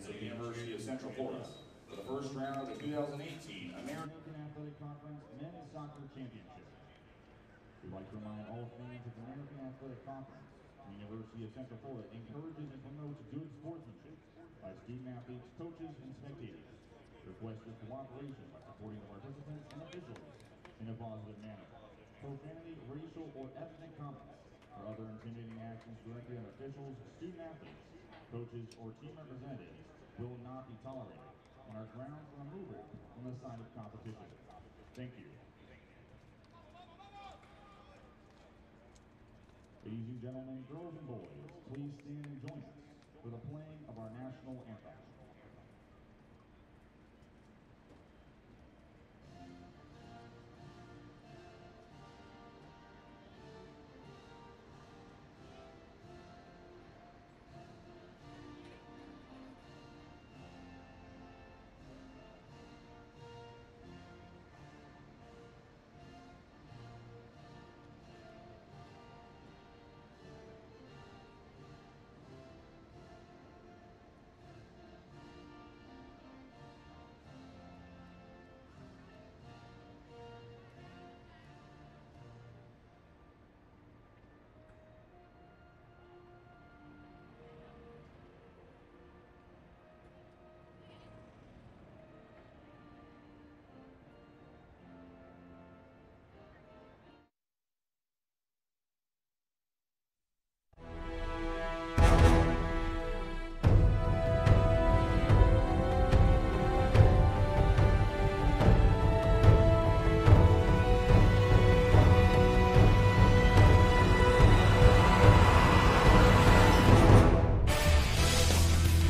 campus of the University of Central Florida for the first round of the 2018 American Athletic Conference Men's Soccer Championship. We'd like to remind all fans of the American Athletic Conference, the University of Central Florida encourages and promotes good sportsmanship by student athletes, coaches, and spectators. Request your cooperation by supporting the participants and officials in a positive manner. Profanity, racial, or ethnic comments or other intimidating actions directly on officials, student athletes, coaches, or team representatives will not be tolerated and are grounds for removal from the site of competition. Thank you. Ladies and gentlemen, girls and boys, please stand and join us for the playing of our national anthem.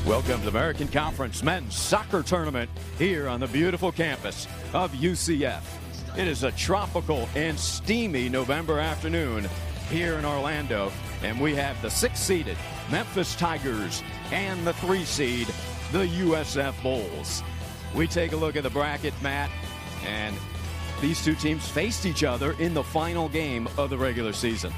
Welcome to the American Conference Men's Soccer Tournament here on the beautiful campus of UCF. It is a tropical and steamy November afternoon here in Orlando, and we have the 6th-seeded Memphis Tigers and the 3-seed, the USF Bulls. We take a look at the bracket, Matt, and these two teams faced each other in the final game of the regular season.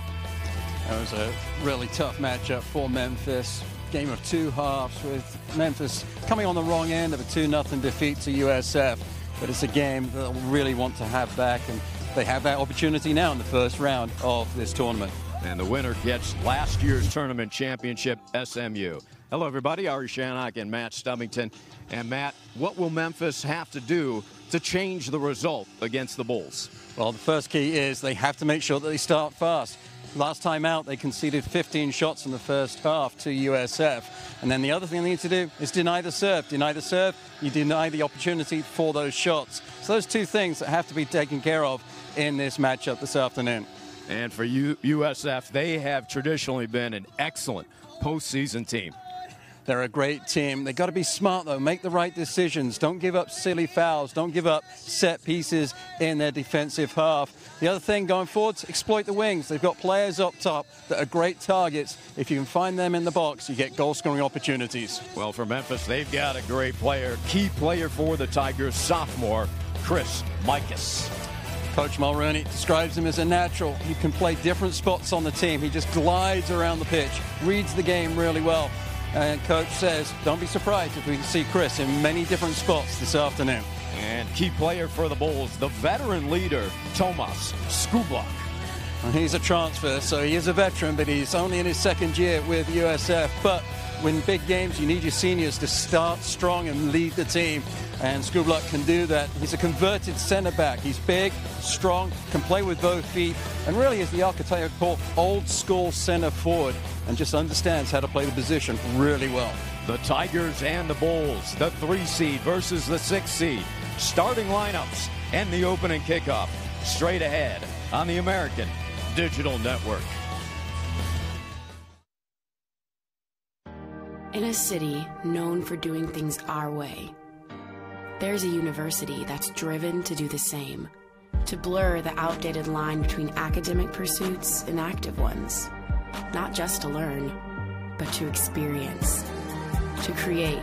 That was a really tough matchup for Memphis. Game of two halves with Memphis coming on the wrong end of a 2-0 defeat to USF. But it's a game they'll really want to have back, and they have that opportunity now in the first round of this tournament. And the winner gets last year's tournament championship, SMU. Hello, everybody. Ari Shannock and Matt Stubbington. And, Matt, what will Memphis have to do to change the result against the Bulls? Well, the first key is they have to make sure that they start fast. Last time out, they conceded 15 shots in the first half to USF. And then the other thing they need to do is deny the serve. Deny the serve, you deny the opportunity for those shots. So those two things that have to be taken care of in this matchup this afternoon. And for USF, they have traditionally been an excellent postseason team. They're a great team. They've got to be smart, though. Make the right decisions. Don't give up silly fouls. Don't give up set pieces in their defensive half. The other thing going forward, exploit the wings. They've got players up top that are great targets. If you can find them in the box, you get goal-scoring opportunities. Well, for Memphis, they've got a great player. Key player for the Tigers, sophomore Chris Mikas. Coach Mulrooney describes him as a natural. He can play different spots on the team. He just glides around the pitch, reads the game really well. And Coach says, don't be surprised if we see Chris in many different spots this afternoon. And key player for the Bulls, the veteran leader, Tomas Skublak. Well, he's a transfer, so he is a veteran, but he's only in his second year with USF. But when big games, you need your seniors to start strong and lead the team. And Skublak can do that. He's a converted center back. He's big, strong, can play with both feet, and really is the archetypal old school center forward, and just understands how to play the position really well. The Tigers and the Bulls, the 3-seed versus the 6-seed. Starting lineups and the opening kickoff straight ahead on the American Digital Network. In a city known for doing things our way, there's a university that's driven to do the same, to blur the outdated line between academic pursuits and active ones. Not just to learn, but to experience, to create,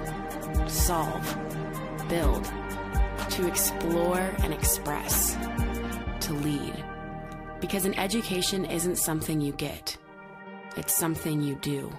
solve, build, to explore and express, to lead. Because an education isn't something you get, it's something you do.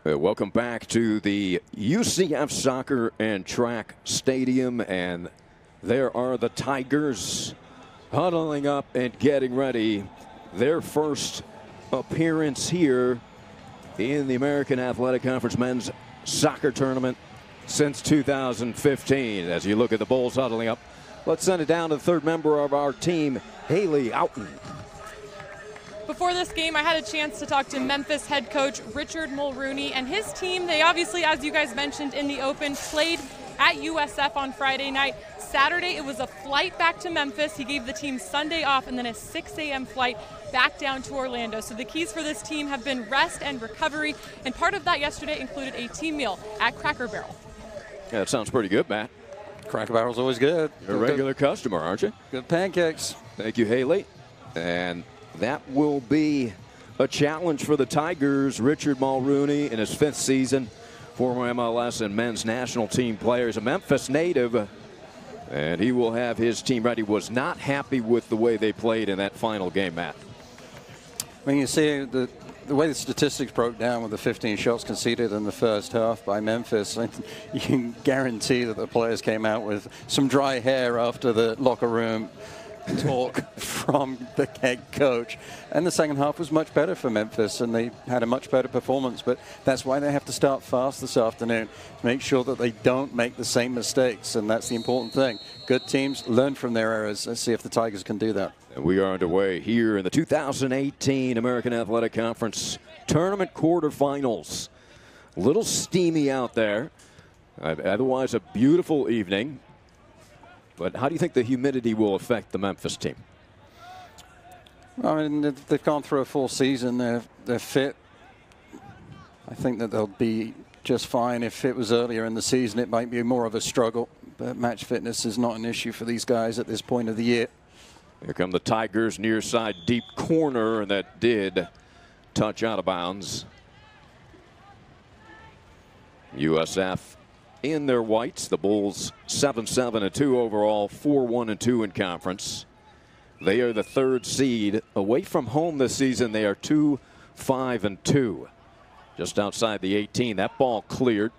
Welcome back to the UCF Soccer and Track Stadium, and there are the Tigers huddling up and getting ready. Their first appearance here in the American Athletic Conference Men's Soccer Tournament since 2015. As you look at the Bulls huddling up, let's send it down to the third member of our team, Haley Outen. Before this game, I had a chance to talk to Memphis head coach Richard Mulrooney and his team. They obviously, as you guys mentioned in the open, played at USF on Friday night. Saturday, it was a flight back to Memphis. He gave the team Sunday off and then a 6 a.m. flight back down to Orlando. So the keys for this team have been rest and recovery, and part of that yesterday included a team meal at Cracker Barrel. Yeah, that sounds pretty good, Matt. Cracker Barrel's always good. You're a regular customer, aren't you? Good pancakes. Thank you, Haley. And that will be a challenge for the Tigers. Richard Mulrooney in his 5th season, former MLS and men's national team player, is a Memphis native, and he will have his team ready. Was not happy with the way they played in that final game, Matt. When you see the way the statistics broke down with the 15 shots conceded in the first half by Memphis, you can guarantee that the players came out with some dry hair after the locker room talk from the head coach. And the second half was much better for Memphis, and they had a much better performance. But that's why they have to start fast this afternoon to make sure that they don't make the same mistakes, and that's the important thing. Good teams learn from their errors. Let's see if the Tigers can do that. And we are underway here in the 2018 American Athletic Conference Tournament quarterfinals. A little steamy out there. Otherwise, a beautiful evening. But how do you think the humidity will affect the Memphis team? Well, I mean, they've gone through a full season. They're fit. I think that they'll be just fine. If it was earlier in the season, it might be more of a struggle. But match fitness is not an issue for these guys at this point of the year. Here come the Tigers, near side deep corner, and that did touch out of bounds. USF in their whites. The Bulls 7-7-2 overall, 4-1-2 in conference. They are the 3rd seed. Away from home this season, they are 2-5-2. Just outside the 18. That ball cleared.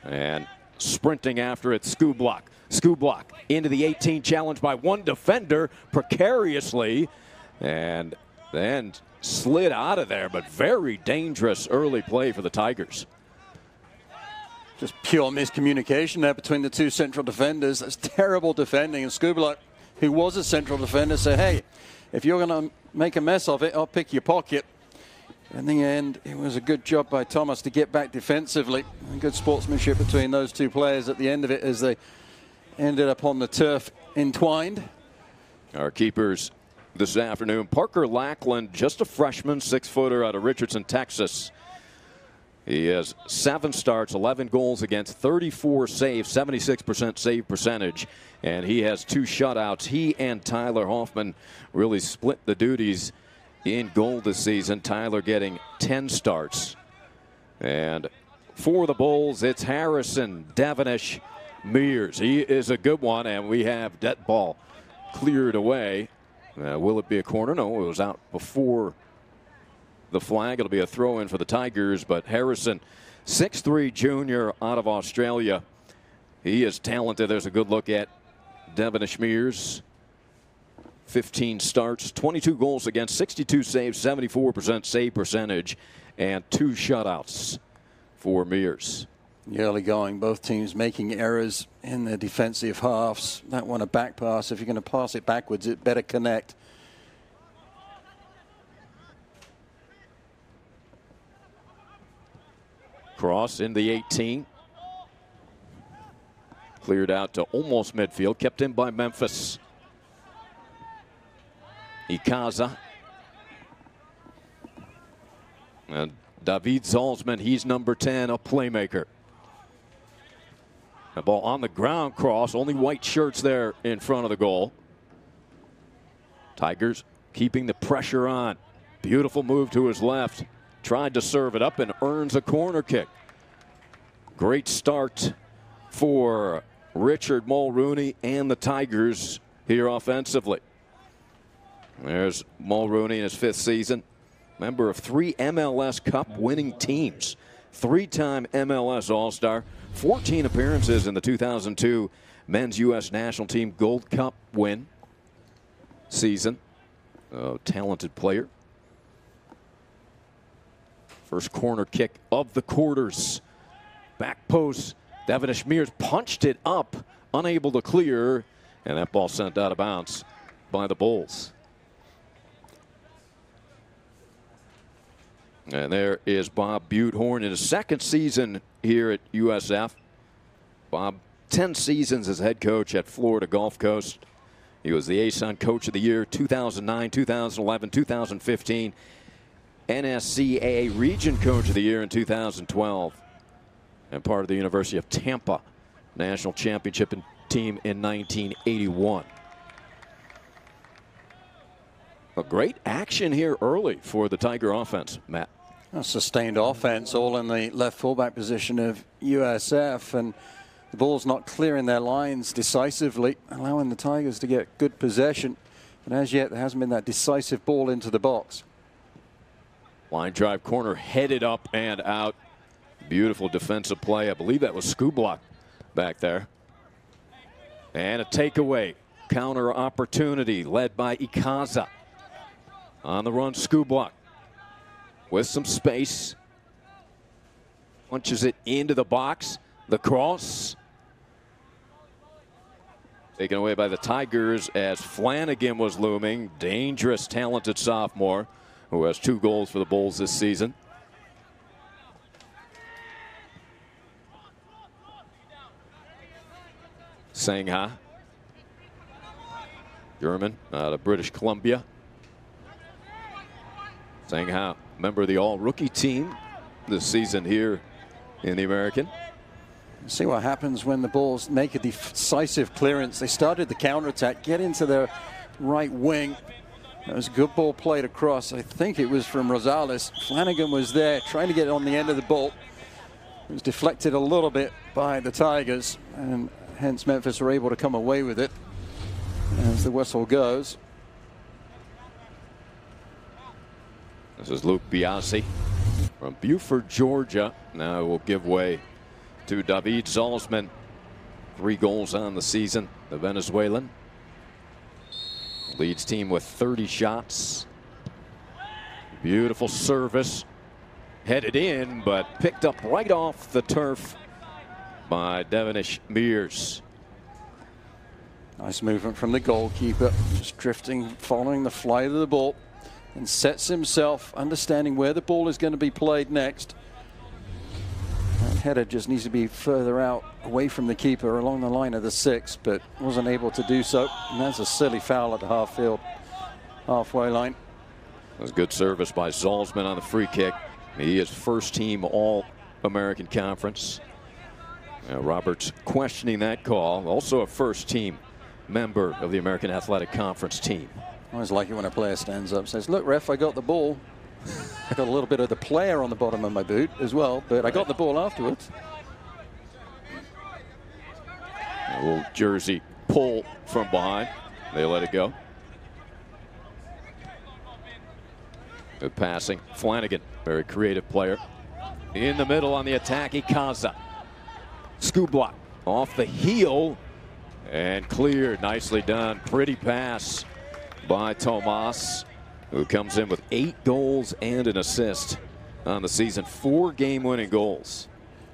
And sprinting after it, Skublock. Skublock into the 18, challenged by one defender precariously, and then slid out of there, but very dangerous early play for the Tigers. Just pure miscommunication there between the two central defenders. That's terrible defending. And Skublock, who was a central defender, said, hey, if you're going to make a mess of it, I'll pick your pocket. In the end, it was a good job by Thomas to get back defensively. Good sportsmanship between those two players at the end of it as they ended up on the turf entwined. Our keepers this afternoon, Parker Lackland, just a freshman, 6-footer out of Richardson, Texas. He has 7 starts, 11 goals against, 34 saves, 76% save percentage, and he has 2 shutouts. He and Tyler Hoffman really split the duties in goal this season. Tyler getting 10 starts. And for the Bulls, it's Harrison, Devenish, Mears. He is a good one, and we have that ball cleared away. Will it be a corner? No, it was out before the flag. It'll be a throw-in for the Tigers, but Harrison, 6'3" junior out of Australia. He is talented. There's a good look at Devenish Mears. 15 starts, 22 goals against, 62 saves, 74% save percentage, and 2 shutouts for Mears. Early going, both teams making errors in their defensive halves. That one a back pass. If you're going to pass it backwards, it better connect. Cross in the 18. Cleared out to almost midfield. Kept in by Memphis. Ikaza. And David Zalzman, he's number 10, a playmaker. The ball on the ground, cross. Only white shirts there in front of the goal. Tigers keeping the pressure on. Beautiful move to his left. Tried to serve it up and earns a corner kick. Great start for Richard Mulrooney and the Tigers here offensively. There's Mulrooney in his 5th season. member of 3 MLS Cup winning teams, 3-time MLS All-Star, 14 appearances in the 2002 Men's U.S. National Team Gold Cup win season. A talented player. First corner kick of the quarters. Back post. Devenish Mears punched it up, unable to clear, and that ball sent out of bounds by the Bulls. And there is Bob Butehorn in his second season here at USF. Bob, 10 seasons as head coach at Florida Gulf Coast. He was the ASUN Coach of the Year 2009, 2011, 2015. NSCAA Region Coach of the Year in 2012. And part of the University of Tampa National Championship team in 1981. A great action here early for the Tiger offense, Matt. A sustained offense, all in the left fullback position of USF, and the Bulls not clearing their lines decisively, allowing the Tigers to get good possession. But as yet, there hasn't been that decisive ball into the box. Line drive corner headed up and out. Beautiful defensive play. I believe that was Skublock back there. And a takeaway. Counter opportunity led by Ikaza. On the run, Skublock with some space. Punches it into the box. The cross. Taken away by the Tigers as Flanagan was looming. Dangerous, talented sophomore who has 2 goals for the Bulls this season. Sangha. German out of British Columbia. Sangha, member of the all-rookie team this season here in the American. See what happens when the Bulls make a decisive clearance. They started the counterattack, get into their right wing. That was a good ball played across. I think it was from Rosales. Flanagan was there trying to get on the end of the ball. It was deflected a little bit by the Tigers, and hence Memphis were able to come away with it as the whistle goes. This is Luke Biasi from Buford, Georgia. Now will give way to David Zalzman. 3 goals on the season, the Venezuelan. Leads team with 30 shots. Beautiful service. Headed in, but picked up right off the turf by Devenish Mears. Nice movement from the goalkeeper. Just drifting, following the flight of the ball. And sets himself, understanding where the ball is going to be played next. That header just needs to be further out, away from the keeper, along the line of the 6, but wasn't able to do so. And that's a silly foul at the halfway line. That was good service by Zalzman on the free kick. He is first team All-American Conference. Roberts questioning that call. Also a first team member of the American Athletic Conference team. I always like it when a player stands up and says, look, ref, I got the ball. I got a little bit of the player on the bottom of my boot as well, but I got the ball afterwards. A little jersey pull from behind. They let it go. Good passing. Flanagan, very creative player. In the middle on the attack, Ikaza. Skublock off the heel and cleared. Nicely done. Pretty pass by Tomas, who comes in with 8 goals and an assist on the season. 4 game-winning goals.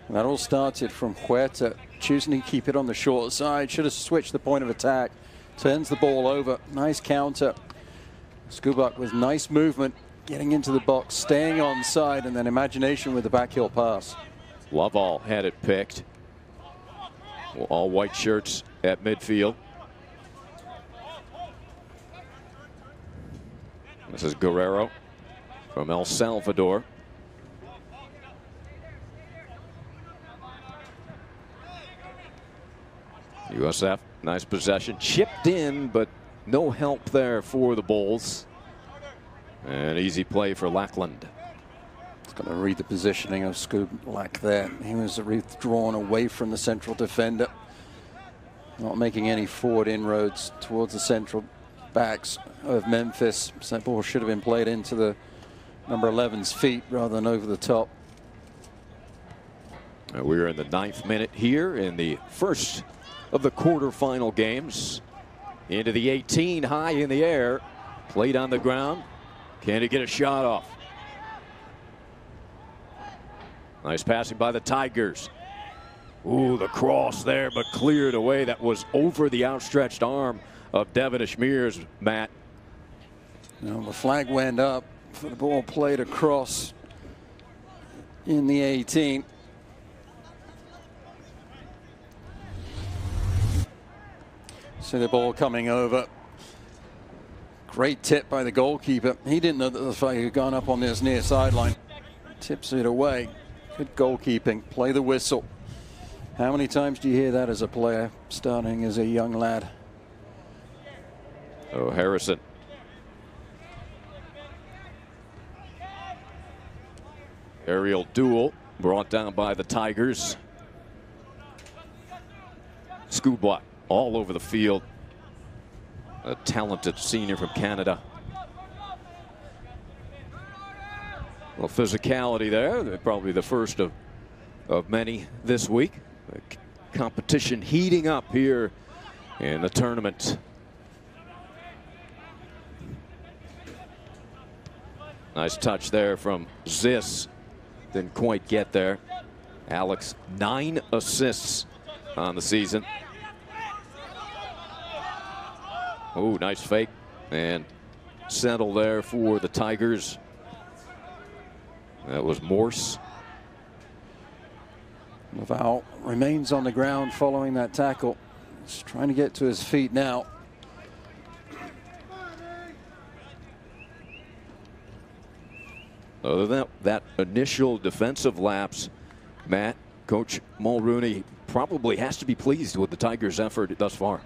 And that all started from Huerta choosing to keep it on the short side. Should have switched the point of attack. Turns the ball over. Nice counter. Skublock with nice movement, getting into the box, staying onside, and then imagination with the backheel pass. Lovall had it picked. All white shirts at midfield. This is Guerrero from El Salvador. USF, nice possession. Chipped in, but no help there for the Bulls. And easy play for Lackland. It's going to read the positioning of Skublock there. He was withdrawn away from the central defender. Not making any forward inroads towards the central backs of Memphis. So that ball should have been played into the number 11's feet rather than over the top. We're in the 9th minute here in the first of the quarterfinal games. Into the 18, high in the air, played on the ground. Can he get a shot off? Nice passing by the Tigers. Ooh, the cross there, but cleared away. That was over the outstretched arm of Devin Ashmears, Matt. Now the flag went up for the ball played across in the 18. See the ball coming over. Great tip by the goalkeeper. He didn't know that the flag had gone up on this near sideline. Tips it away. Good goalkeeping. Play the whistle. How many times do you hear that as a player starting as a young lad? Oh, Harrison. Aerial duel brought down by the Tigers. Schoolblock all over the field. A talented senior from Canada. Well, physicality there. They're probably the first of many this week. The competition heating up here in the tournament. Nice touch there from Ziss. Didn't quite get there. Alex, 9 assists on the season. Oh, nice fake and settle there for the Tigers. That was Morse. Laval remains on the ground following that tackle. He's trying to get to his feet now. Other than that initial defensive lapse, Matt, Coach Mulrooney probably has to be pleased with the Tigers' effort thus far.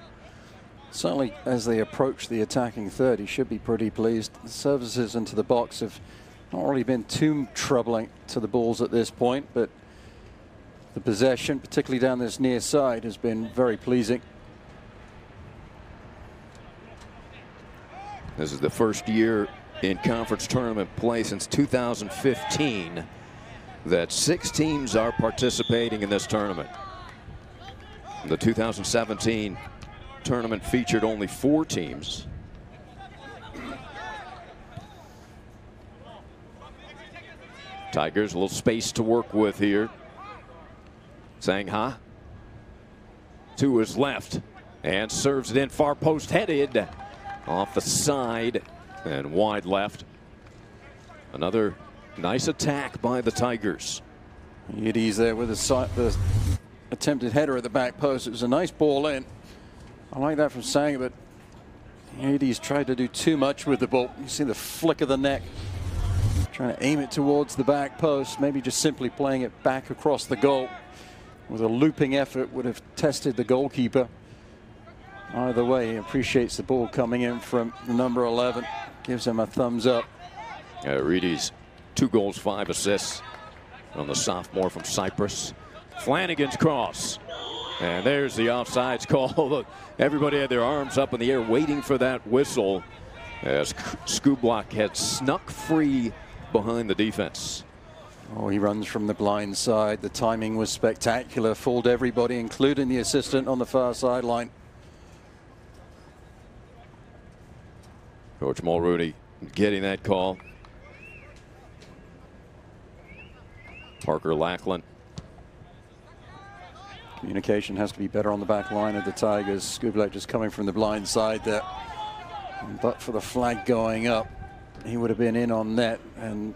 Certainly as they approach the attacking third, he should be pretty pleased. The services into the box have not really been too troubling to the Bulls at this point, but the possession, particularly down this near side, has been very pleasing. This is the first year in conference tournament play since 2015 that 6 teams are participating in this tournament. The 2017 tournament featured only 4 teams. Tigers a little space to work with here. Sang-ha to his left and serves it in, far post headed off the side and wide left. Another nice attack by the Tigers. Yiddies there with the attempted header at the back post. It was a nice ball in. I like that from Sang, but Yiddies tried to do too much with the ball. You see the flick of the neck, trying to aim it towards the back post, maybe just simply playing it back across the goal with a looping effort would have tested the goalkeeper. Either way, he appreciates the ball coming in from the number 11. Gives him a thumbs up. Reedy's 2 goals, 5 assists on the sophomore from Cyprus. Flanagan's cross. And there's the offsides call. Look, everybody had their arms up in the air waiting for that whistle as Schoolblock had snuck free behind the defense. Oh, he runs from the blind side. The timing was spectacular. Fooled everybody, including the assistant on the far sideline. Coach Mulrooney getting that call. Parker Lackland. Communication has to be better on the back line of the Tigers. Schoolblock just coming from the blind side there. But for the flag going up, he would have been in on net. And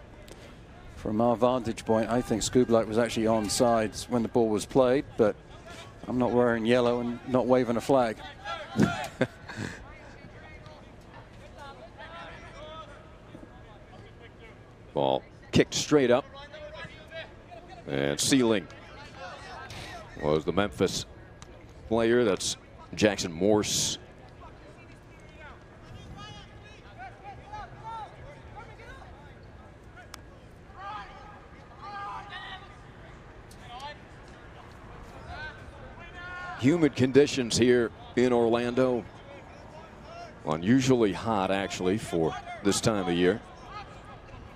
from our vantage point, I think Schoolblock was actually onside when the ball was played. But I'm not wearing yellow and not waving a flag. Ball kicked straight up. And Sealing was the Memphis player. That's Jackson Morse. Humid conditions here in Orlando. Unusually hot, actually, for this time of year.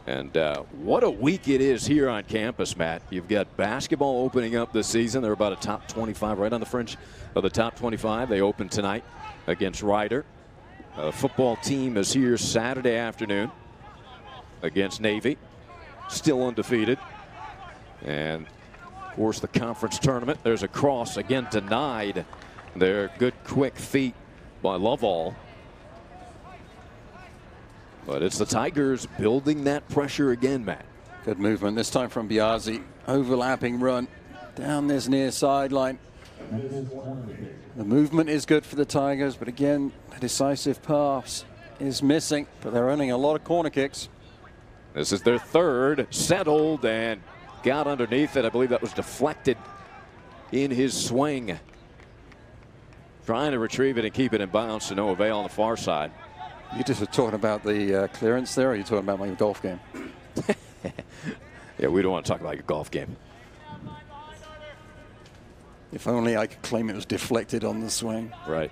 And what a week it is here on campus, Matt. You've got basketball opening up this season. They're about a top 25, right on the fringe of the top 25. They open tonight against Ryder. The football team is here Saturday afternoon against Navy, still undefeated. And, of course, the conference tournament. There's a cross, again denied. Their good, quick feet by Lovall. But it's the Tigers building that pressure again, Matt. Good movement this time from Biazzi. Overlapping run down this near sideline. The movement is good for the Tigers, but again, the decisive pass is missing. But they're earning a lot of corner kicks. This is their third, settled and got underneath it. I believe that was deflected in his swing. Trying to retrieve it and keep it in bounds to no avail on the far side. You just were talking about the clearance there, or are you talking about my golf game? Yeah, we don't want to talk about your golf game. If only I could claim it was deflected on the swing. Right.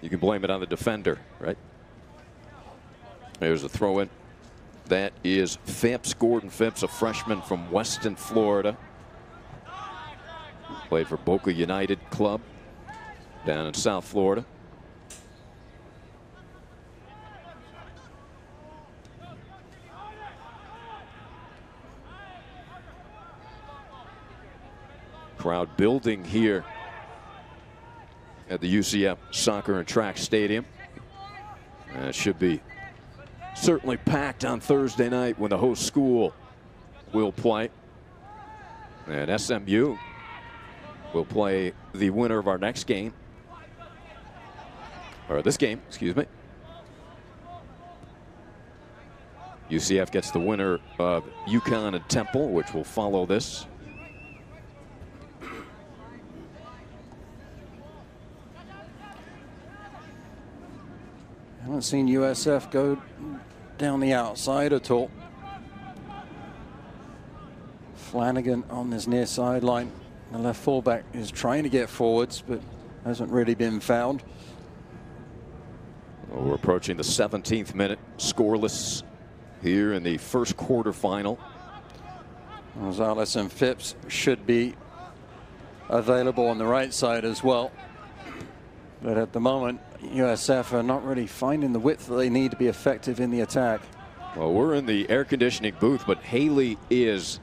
You can blame it on the defender, right? There's a throw in. That is Phipps, Gordon Phipps, a freshman from Weston, Florida. Played for Boca United Club down in South Florida. Crowd building here at the UCF Soccer and Track Stadium. It should be certainly packed on Thursday night when the host school will play. And SMU will play the winner of our next game. Or this game, excuse me. UCF gets the winner of UConn and Temple, which will follow this. Haven't seen USF go down the outside at all. Flanagan on this near sideline. The left fullback is trying to get forwards, but hasn't really been found. Well, we're approaching the 17th minute, scoreless here in the first quarterfinal. Gonzalez and Phipps should be available on the right side as well. But at the moment, USF are not really finding the width that they need to be effective in the attack. Well, we're in the air conditioning booth, but Haley is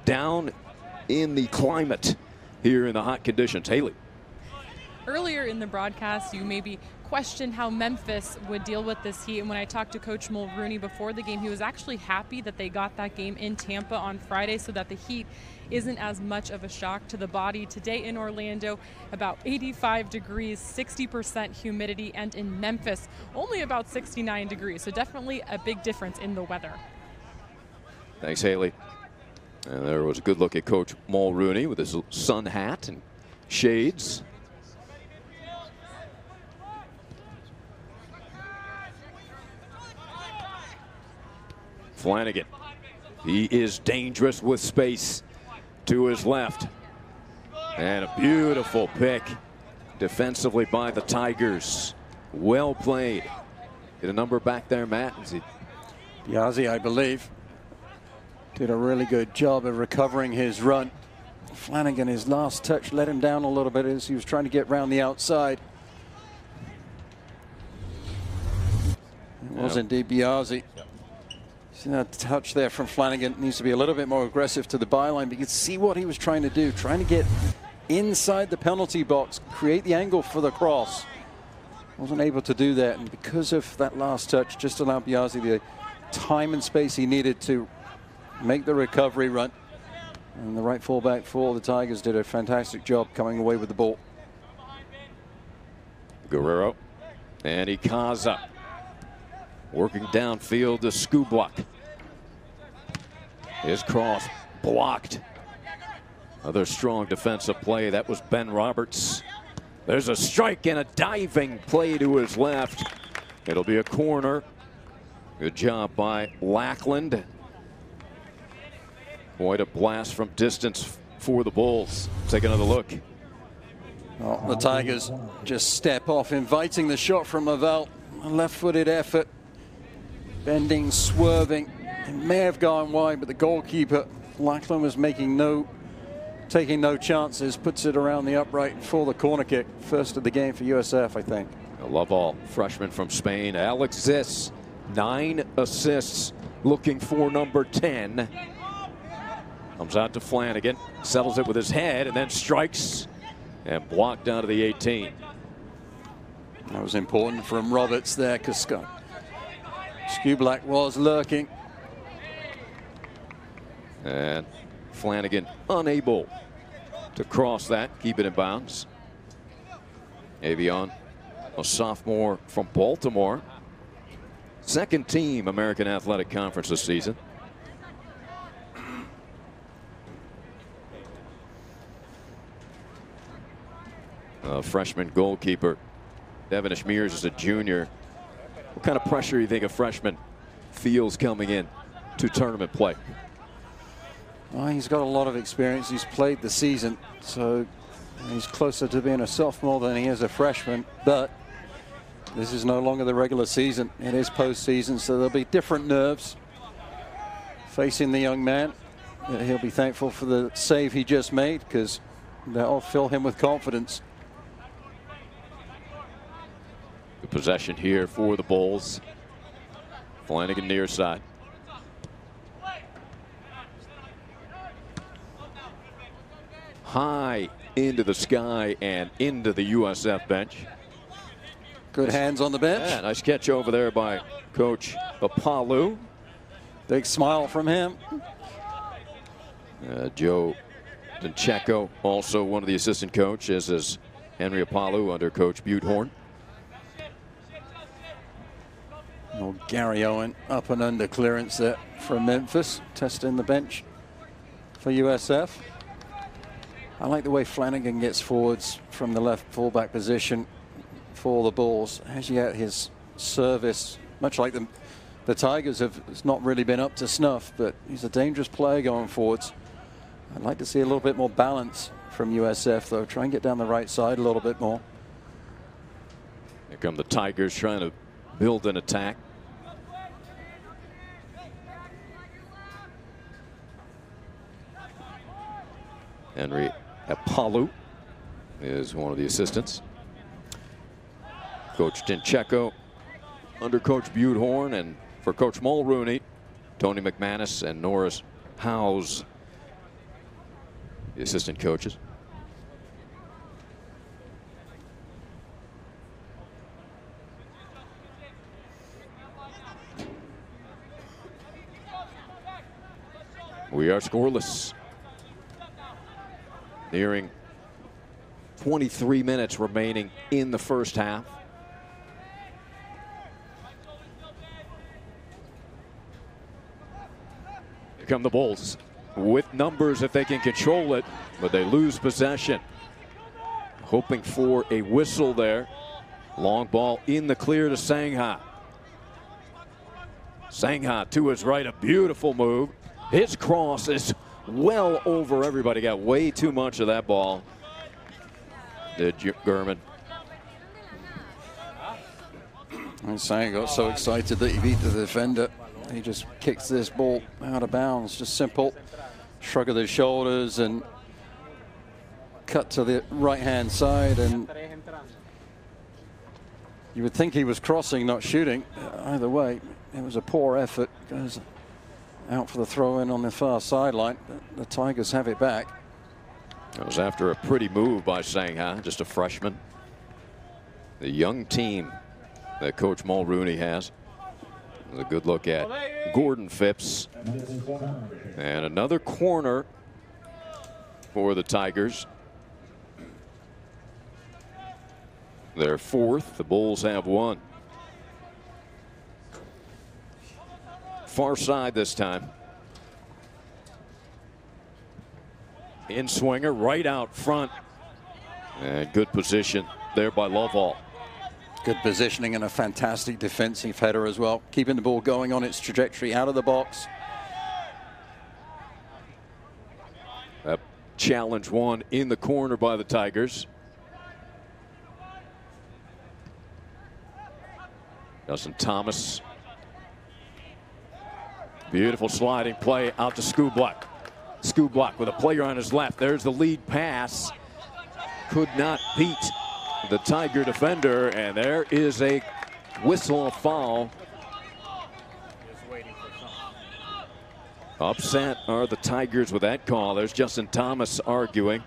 down in the climate here in the hot conditions. Haley. Earlier in the broadcast, you maybe questioned how Memphis would deal with this heat. And when I talked to Coach Mulrooney before the game, he was actually happy that they got that game in Tampa on Friday so that the heat isn't as much of a shock to the body. Today in Orlando, about 85 degrees, 60% humidity, and in Memphis, only about 69 degrees. So definitely a big difference in the weather. Thanks, Haley. And there was a good look at Coach Mulrooney with his sun hat and shades. Flanagan, he is dangerous with space to his left. And a beautiful pick defensively by the Tigers. Well played. Get a number back there, Matt. Biazzi, I believe, did a really good job of recovering his run. Flanagan, his last touch let him down a little bit as he was trying to get round the outside. It was indeed Biazzi. See that touch there from Flanagan. Needs to be a little bit more aggressive to the byline, but you can see what he was trying to do, trying to get inside the penalty box, create the angle for the cross. Wasn't able to do that, and because of that last touch, just allowed Biazzi the time and space he needed to make the recovery run. And the right fullback for the Tigers did a fantastic job coming away with the ball. Guerrero and Ikaza working downfield to Skubluck. His cross blocked. Another strong defensive play. That was Ben Roberts. There's a strike and a diving play to his left. It'll be a corner. Good job by Lackland. Quite a blast from distance for the Bulls. Take another look. Well, the Tigers just step off, inviting the shot from Lavelle. A left-footed effort. bending, swerving. It may have gone wide, but the goalkeeper, Lackland, was taking no chances, puts it around the upright for the corner kick. First of the game for USF, I think. Lovell, freshman from Spain. Alex Ziss, 9 assists, looking for number 10. Comes out to Flanagan, settles it with his head, and then strikes and blocked out of the 18. That was important from Roberts there, because Skubak was lurking. And Flanagan unable to cross that, keep it in bounds. Avion, a sophomore from Baltimore. Second team American Athletic Conference this season. Freshman goalkeeper Devin Ashmears is a junior. What kind of pressure do you think a freshman feels coming in to tournament play? Well, he's got a lot of experience. He's played the season, so he's closer to being a sophomore than he is a freshman. But this is no longer the regular season. It is postseason, so there'll be different nerves facing the young man. He'll be thankful for the save he just made, because that'll fill him with confidence. The possession here for the Bulls. Flanagan near side. High into the sky and into the USF bench. Good hands on the bench. Yeah, nice catch over there by Coach Apalu. Big smile from him. Joe Dincheco, also one of the assistant coaches, as is Henry Apalu under Coach Butehorn. Old Gary Owen up and under clearance there from Memphis, testing the bench for USF. I like the way Flanagan gets forwards from the left fullback position for the Bulls. As you get his service, much like the Tigers have, it's not really been up to snuff, but he's a dangerous player going forwards. I'd like to see a little bit more balance from USF, though. Try and get down the right side a little bit more. Here come the Tigers trying to build an attack. Henry Apalu is one of the assistants. Coach Dincheco under Coach Butehorn, and for Coach Mulrooney, Tony McManus and Norris Howes, the assistant coaches. We are scoreless. Nearing 23 minutes remaining in the first half. Here come the Bulls with numbers if they can control it, but they lose possession. Hoping for a whistle there. Long ball in the clear to Sangha. Sangha to his right, a beautiful move. His cross is well over everybody. Got way too much of that ball. Did Gurman. And Sang got so excited that he beat the defender. He just kicks this ball out of bounds. Just simple shrug of the shoulders and cut to the right-hand side. And you would think he was crossing, not shooting. Either way, it was a poor effort. Goes out for the throw-in on the far sideline. The Tigers have it back. That was after a pretty move by Sangha, just a freshman. The young team that Coach Mulrooney has. A good look at Gordon Phipps. And another corner for the Tigers. They're fourth. The Bulls have one. Far side this time. In swinger right out front. And good position there by Lovell. Good positioning and a fantastic defensive header as well. Keeping the ball going on its trajectory out of the box. That challenge won in the corner by the Tigers. Justin Thomas Beautiful sliding play out to Skubluck. Skubluck with a player on his left. There's the lead pass. Could not beat the Tiger defender, and there is a whistle, a foul. Upset are the Tigers with that call. There's Justin Thomas arguing.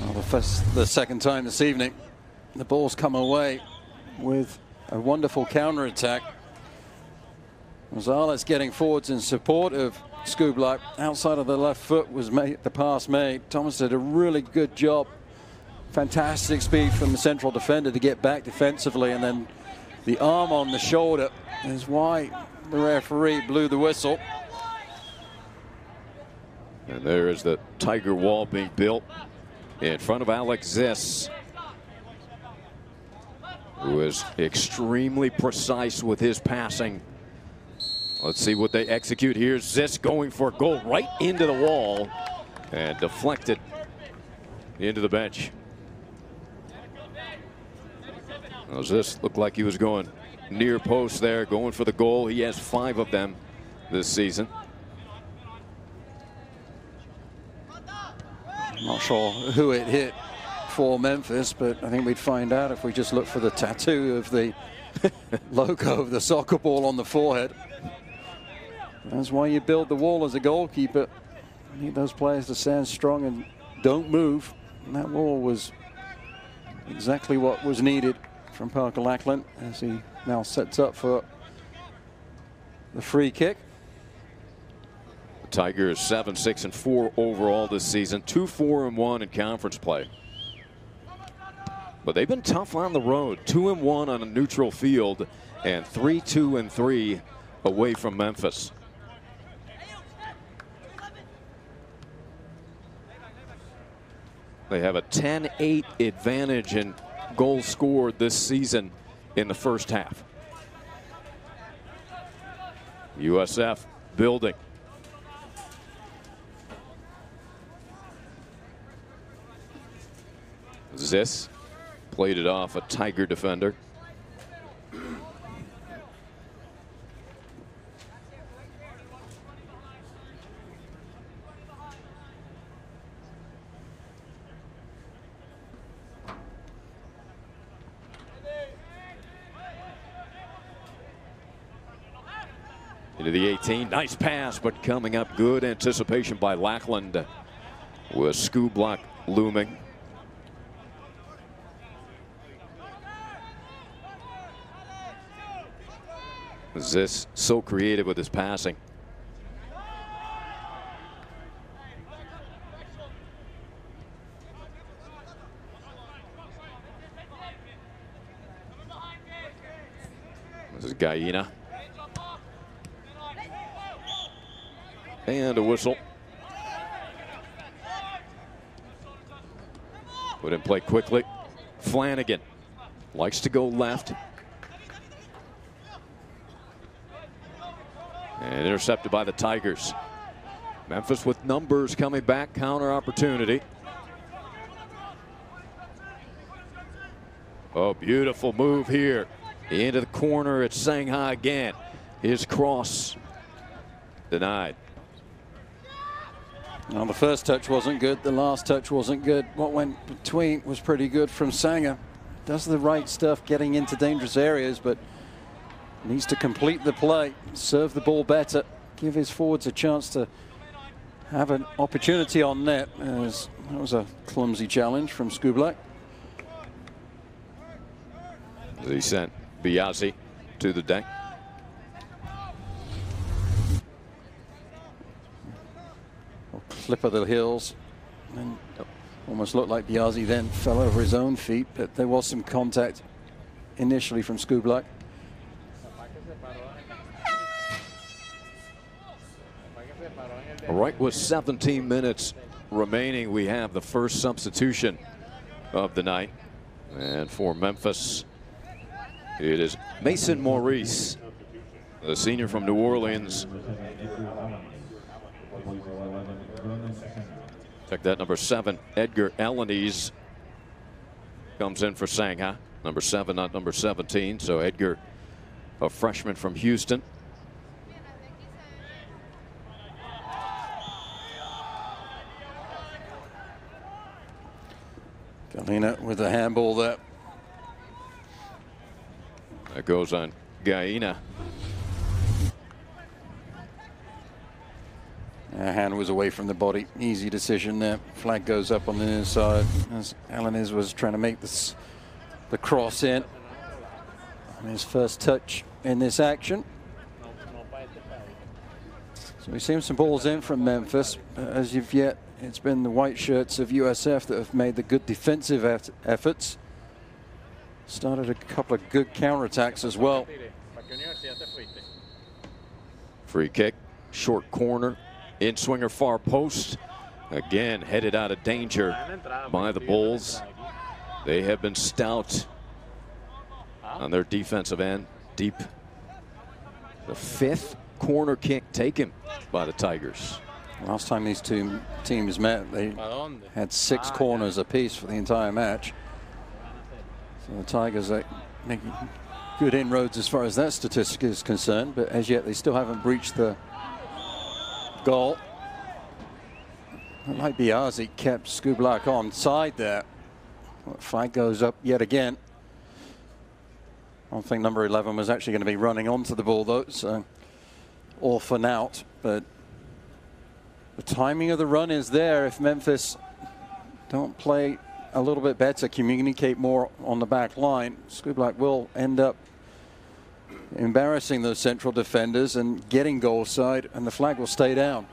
Well, the second time this evening, the ball's come away with a wonderful counterattack. Rosales getting forwards in support of Skubluck. Outside of the left foot was the pass made. Thomas did a really good job. Fantastic speed from the central defender to get back defensively, and then the arm on the shoulder is why the referee blew the whistle. And there is the Tiger wall being built in front of Alex Ziss, who is extremely precise with his passing. Let's see what they execute here. Ziss going for a goal right into the wall and deflected into the bench. Well, Ziss looked like he was going near post there, going for the goal. He has 5 of them this season. I'm not sure who it hit for Memphis, but I think we'd find out if we just look for the tattoo of the logo of the soccer ball on the forehead. That's why you build the wall as a goalkeeper. You need those players to stand strong and don't move. And that wall was exactly what was needed from Parker Lackland as he now sets up for the free kick. The Tigers 7-6-4 overall this season, 2-4-1 in conference play. But they've been tough on the road, 2-1 on a neutral field and 3-2-3 away from Memphis. They have a 10-8 advantage in goals scored this season in the first half. USF building. Ziss played it off a Tiger defender. Into the 18, nice pass, but coming up, good anticipation by Lackland with Skubluck looming. Ziss so creative with his passing. This is Gallina. And a whistle. Put in play quickly. Flanagan likes to go left. And intercepted by the Tigers. Memphis with numbers coming back. Counter opportunity. Oh, beautiful move here. Into the corner. It's Sangha again. His cross denied. Well, the first touch wasn't good. The last touch wasn't good. What went between was pretty good from Sanger. Does the right stuff getting into dangerous areas, but needs to complete the play, serve the ball better, give his forwards a chance to have an opportunity on net. As that was a clumsy challenge from Skubluck. He sent Biazzi to the deck. Flip of the heels, and almost looked like Biazzi then fell over his own feet, but there was some contact initially from Skubluck. All right, with 17 minutes remaining, we have the first substitution of the night. And for Memphis, it is Mason Maurice, the senior from New Orleans. Check that, number 7, Edgar Elanese comes in for Sangha. Number 7, not number 17. So Edgar, a freshman from Houston. Galina with the handball there. That goes on Gaina. Hand was away from the body. Easy decision there. Flag goes up on the inside as Alanis was trying to make this the cross in. And his first touch in this action. So we've seen some balls in from Memphis. As of yet, it's been the white shirts of USF that have made the good defensive efforts. Started a couple of good counterattacks as well. Free kick, short corner, in swinger far post. Again, headed out of danger by the Bulls. They have been stout on their defensive end, deep. The 5th corner kick taken by the Tigers. Last time these two teams met, they had 6 corners apiece for the entire match. So the Tigers are making good inroads as far as that statistic is concerned, but as yet they still haven't breached the goal. It might be Arzi kept Skublak on side there. Flag goes up yet again. I don't think number 11 was actually going to be running onto the ball though, so all for naught. But the timing of the run is there. If Memphis don't play a little bit better, communicate more on the back line, Skublak will end up embarrassing those central defenders and getting goal side, and the flag will stay down.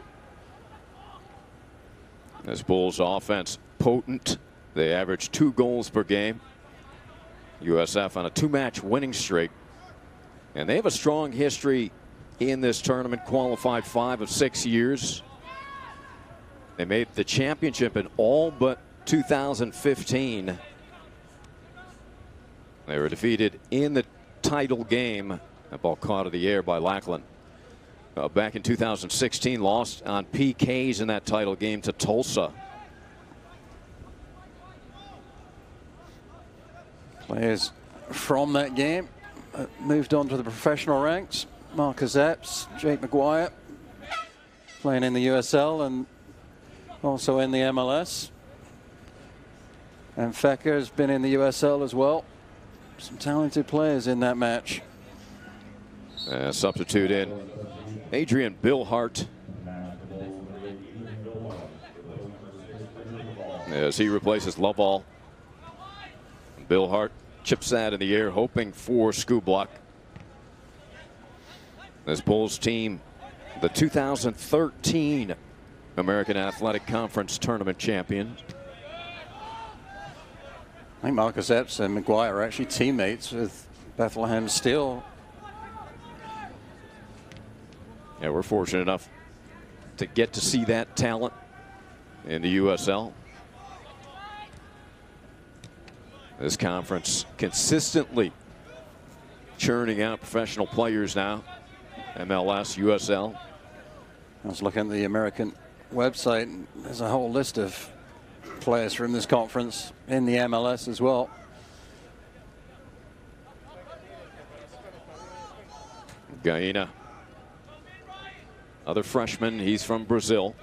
This Bulls offense potent. They average 2 goals per game. USF on a 2-match winning streak. And they have a strong history in this tournament, qualified 5 of 6 years. They made the championship in all but 2015. They were defeated in the title game. That ball caught of the air by Lackland. Back in 2016, lost on PKs in that title game to Tulsa. Players from that game moved on to the professional ranks. Marcus Epps, Jake McGuire playing in the USL and also in the MLS. And Fecker has been in the USL as well. Some talented players in that match. Substitute in Adrian Billhart as he replaces Lovall. Billhart chips that in the air, hoping for Skublak. This Bulls team, the 2013 American Athletic Conference Tournament champions. I think Marcus Epps and McGuire are actually teammates with Bethlehem Steel. Yeah, we're fortunate enough to get to see that talent in the USL. This conference consistently churning out professional players now. MLS, USL. I was looking at the American website, and there's a whole list of players from this conference in the MLS as well. Gaina, other freshman, he's from Brazil.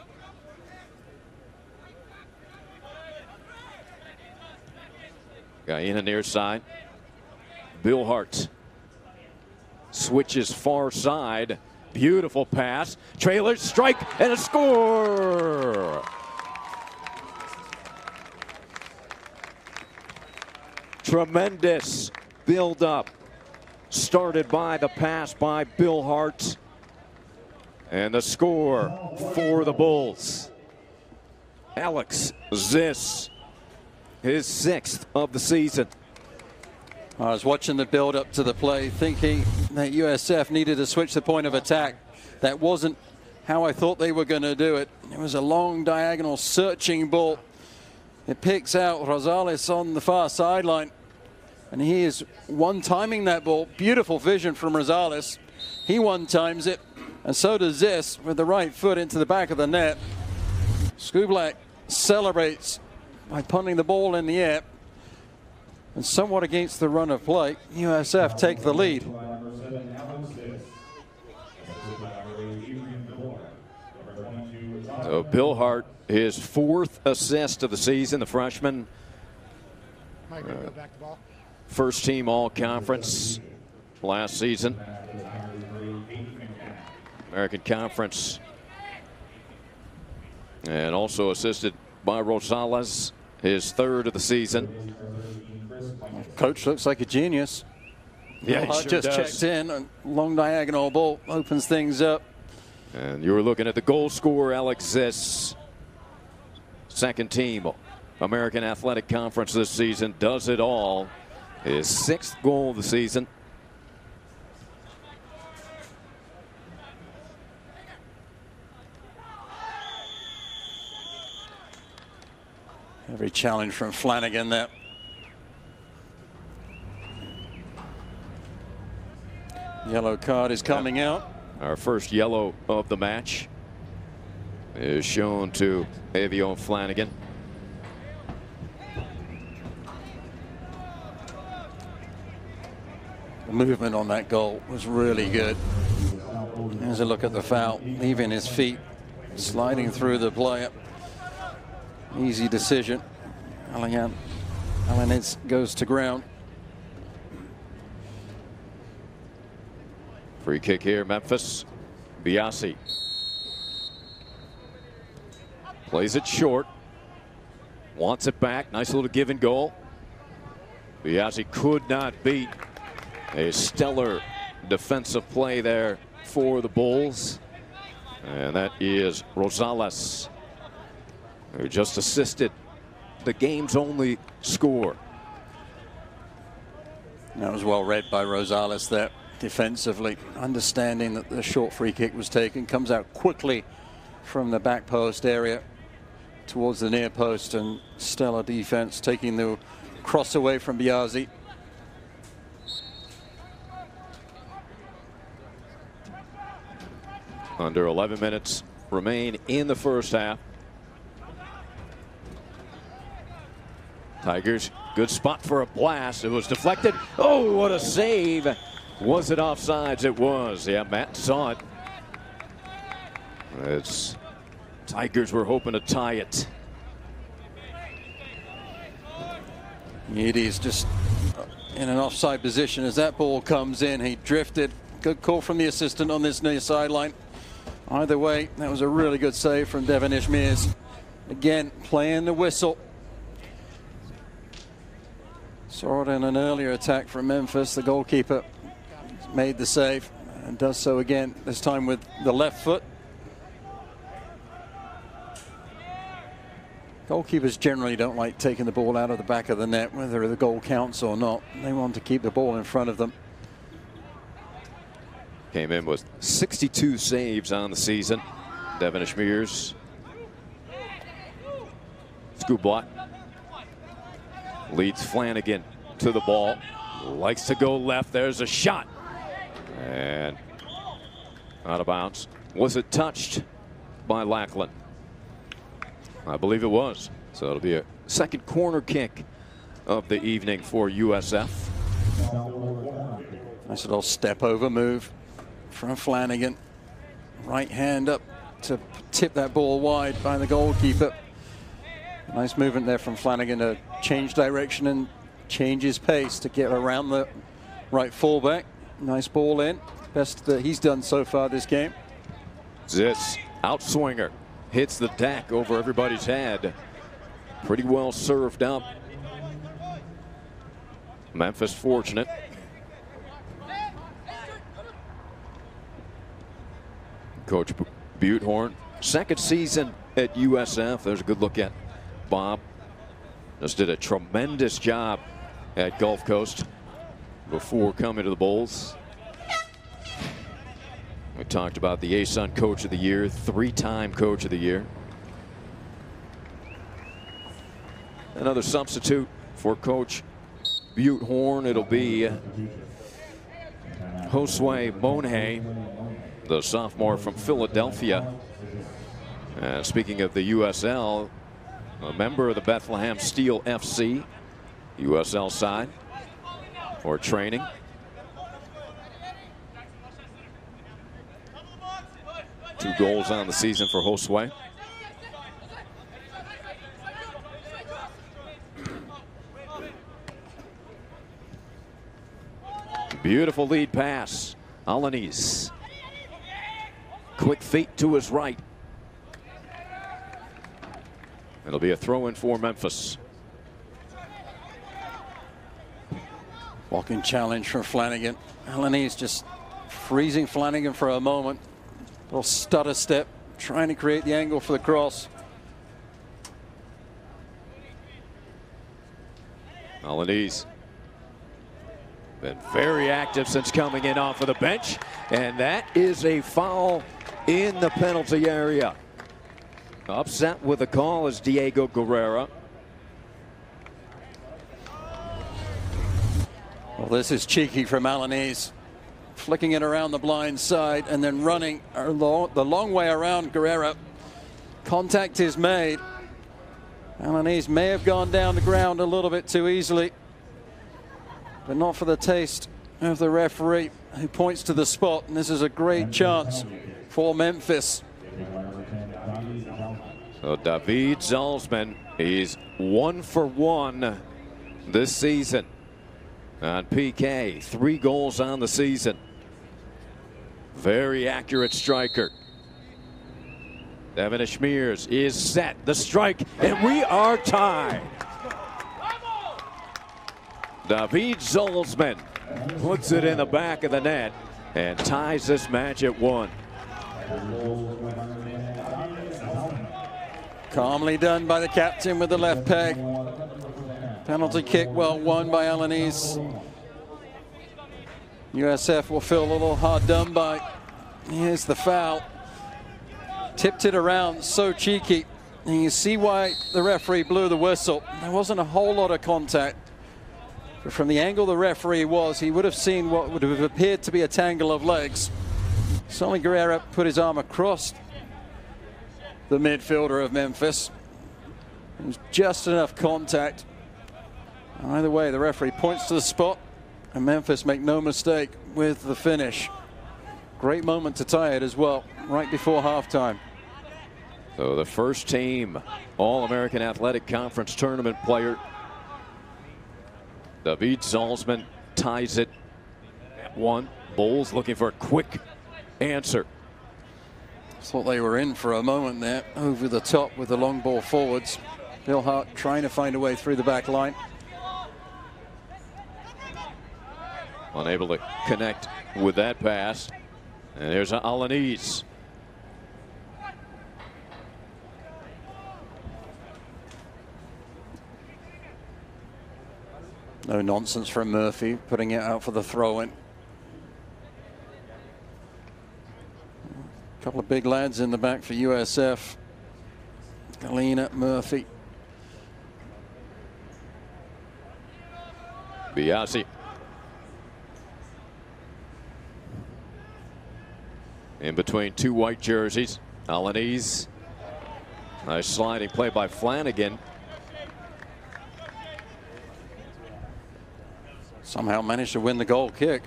Gaina near side. Billhart switches far side. Beautiful pass. Trailer strike and a score. Tremendous build up. Started by the pass by Billhart. And the score for the Bulls. Alex Ziss, his 6th of the season. I was watching the build up to the play, thinking that USF needed to switch the point of attack. That wasn't how I thought they were going to do it. It was a long diagonal searching ball. It picks out Rosales on the far sideline, and he is one-timing that ball. Beautiful vision from Rosales. He one-times it, and so does this with the right foot into the back of the net. Skublak celebrates by punting the ball in the air. And somewhat against the run of play, USF take the lead. So Billhart, his 4th assist of the season, the freshman. First team all-conference last season. American Conference. And also assisted by Rosales, his third of the season. Coach looks like a genius. Yeah, he sure just does. checked in. A long diagonal ball opens things up. And you were looking at the goal scorer, Alex Ziss. Second team American Athletic Conference this season. Does it all. His 6th goal of the season. Every challenge from Flanagan there. Yellow card is coming out. Our first yellow of the match is shown to Avion Flanagan. The movement on that goal was really good. Here's a look at the foul, leaving his feet, sliding through the player. Easy decision. Alanez goes to ground. Free kick here, Memphis. Biasi plays it short. Wants it back. Nice little give and goal. Biasi could not beat a stellar defensive play there for the Bulls. And that is Rosales, who just assisted the game's only score. That was well read by Rosales there defensively, understanding that the short free kick was taken. Comes out quickly from the back post area towards the near post, and stellar defense taking the cross away from Biasi. Under 11 minutes remain in the first half. Tigers, good spot for a blast. It was deflected. Oh, what a save. Was it offsides? It was. Yeah, Matt saw it. It's Tigers were hoping to tie it. Yeady's just in an offside position as that ball comes in. He drifted. Good call from the assistant on this near sideline. Either way, that was a really good save from Devin Ishmears. Again, playing the whistle. Saw it in an earlier attack from Memphis. The goalkeeper made the save and does so again, this time with the left foot. Goalkeepers generally don't like taking the ball out of the back of the net, whether the goal counts or not. They want to keep the ball in front of them. Came in with 62 saves on the season. Devin Ishmears. Scoop block. Leads Flanagan to the ball. Likes to go left. There's a shot. And out of bounds. Was it touched by Lackland? I believe it was. So it'll be a second corner kick of the evening for USF. Nice little step over move from Flanagan. Right hand up to tip that ball wide by the goalkeeper. Nice movement there from Flanagan to change direction and change his pace to get around the right fullback. Nice ball in. Best that he's done so far this game. This outswinger hits the deck over everybody's head. Pretty well served up. Memphis fortunate. Coach Butehorn, second season at USF. There's a good look at Bob. Just did a tremendous job at Gulf Coast before coming to the Bulls. We talked about the ASUN Coach of the Year, 3-time Coach of the Year. Another substitute for Coach Butehorn. It'll be Josue Monje, the sophomore from Philadelphia. Speaking of the USL, a member of the Bethlehem Steel FC, USL side, for training. Two goals on the season for Josue. Beautiful lead pass. Alanis. Quick feet to his right. It'll be a throw in for Memphis. Walking challenge for Flanagan. Alanis just freezing Flanagan for a moment. Little stutter step, trying to create the angle for the cross. Alanis been very active since coming in off of the bench, and that is a foul in the penalty area. Upset with the call is Diego Guerrera. Well, this is cheeky from Alanis, flicking it around the blind side and then running the long way around Guerrera. Contact is made. Alanis may have gone down the ground a little bit too easily, but not for the taste of the referee, who points to the spot, and this is a great chance for Memphis. So David Zalzman, he's 1 for 1 this season on PK. 3 goals on the season. Very accurate striker. Devin Schmears is set. The strike, and we are tied. David Zalzman puts it in the back of the net and ties this match at 1. Calmly done by the captain with the left peg. Penalty kick well won by Alanis. USF will feel a little hard done by. Here's the foul. Tipped it around, so cheeky. And you see why the referee blew the whistle. There wasn't a whole lot of contact. But from the angle the referee was, he would have seen what would have appeared to be a tangle of legs. Sonny Guerrera put his arm across the midfielder of Memphis. It was just enough contact. Either way, the referee points to the spot, and Memphis make no mistake with the finish. Great moment to tie it as well, right before halftime. So the first team All-American Athletic Conference tournament player, David Zalzman, ties it at 1. Bulls looking for a quick answer. Thought they were in for a moment there, over the top with the long ball forwards. Bill Hart trying to find a way through the back line. Unable to connect with that pass. And there's Alanis. No nonsense from Murphy, putting it out for the throw-in. A couple of big lads in the back for USF. Galena, Murphy. Biasi. In between 2 white jerseys. Alanis. Nice sliding play by Flanagan. Somehow managed to win the goal kick.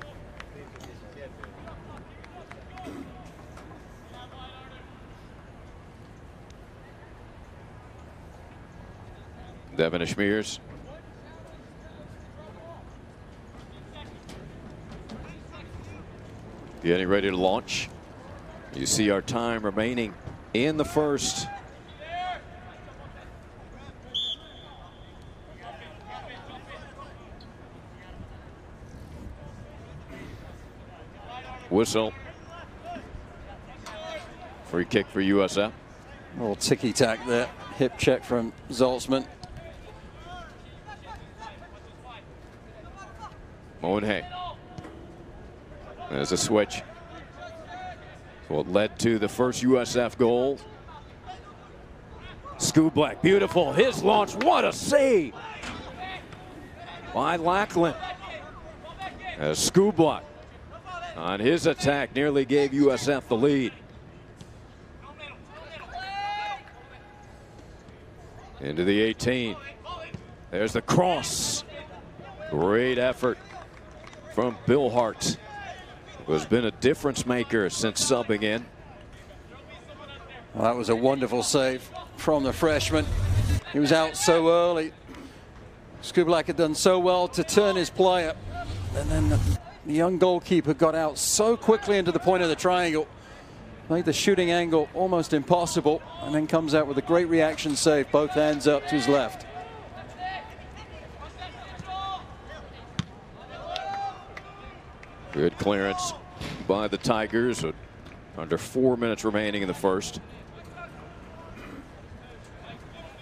Devin Schmears. Getting ready to launch. You see our time remaining in the first. Whistle. Free kick for USF. A little ticky-tack there. Hip check from Zalzman. Moenhay. There's a switch. What led to the first USF goal. Skublak, beautiful. His launch, what a save by Lackland. As Skublak on his attack nearly gave USF the lead. Into the 18. There's the cross. Great effort from Bill Hart, who has been a difference maker since subbing in. Well, that was a wonderful save from the freshman. He was out so early. Skublak had done so well to turn his play up, and then The young goalkeeper got out so quickly into the point of the triangle, made the shooting angle almost impossible, and then comes out with a great reaction save, both hands up to his left. Good clearance by the Tigers. Under 4 minutes remaining in the first.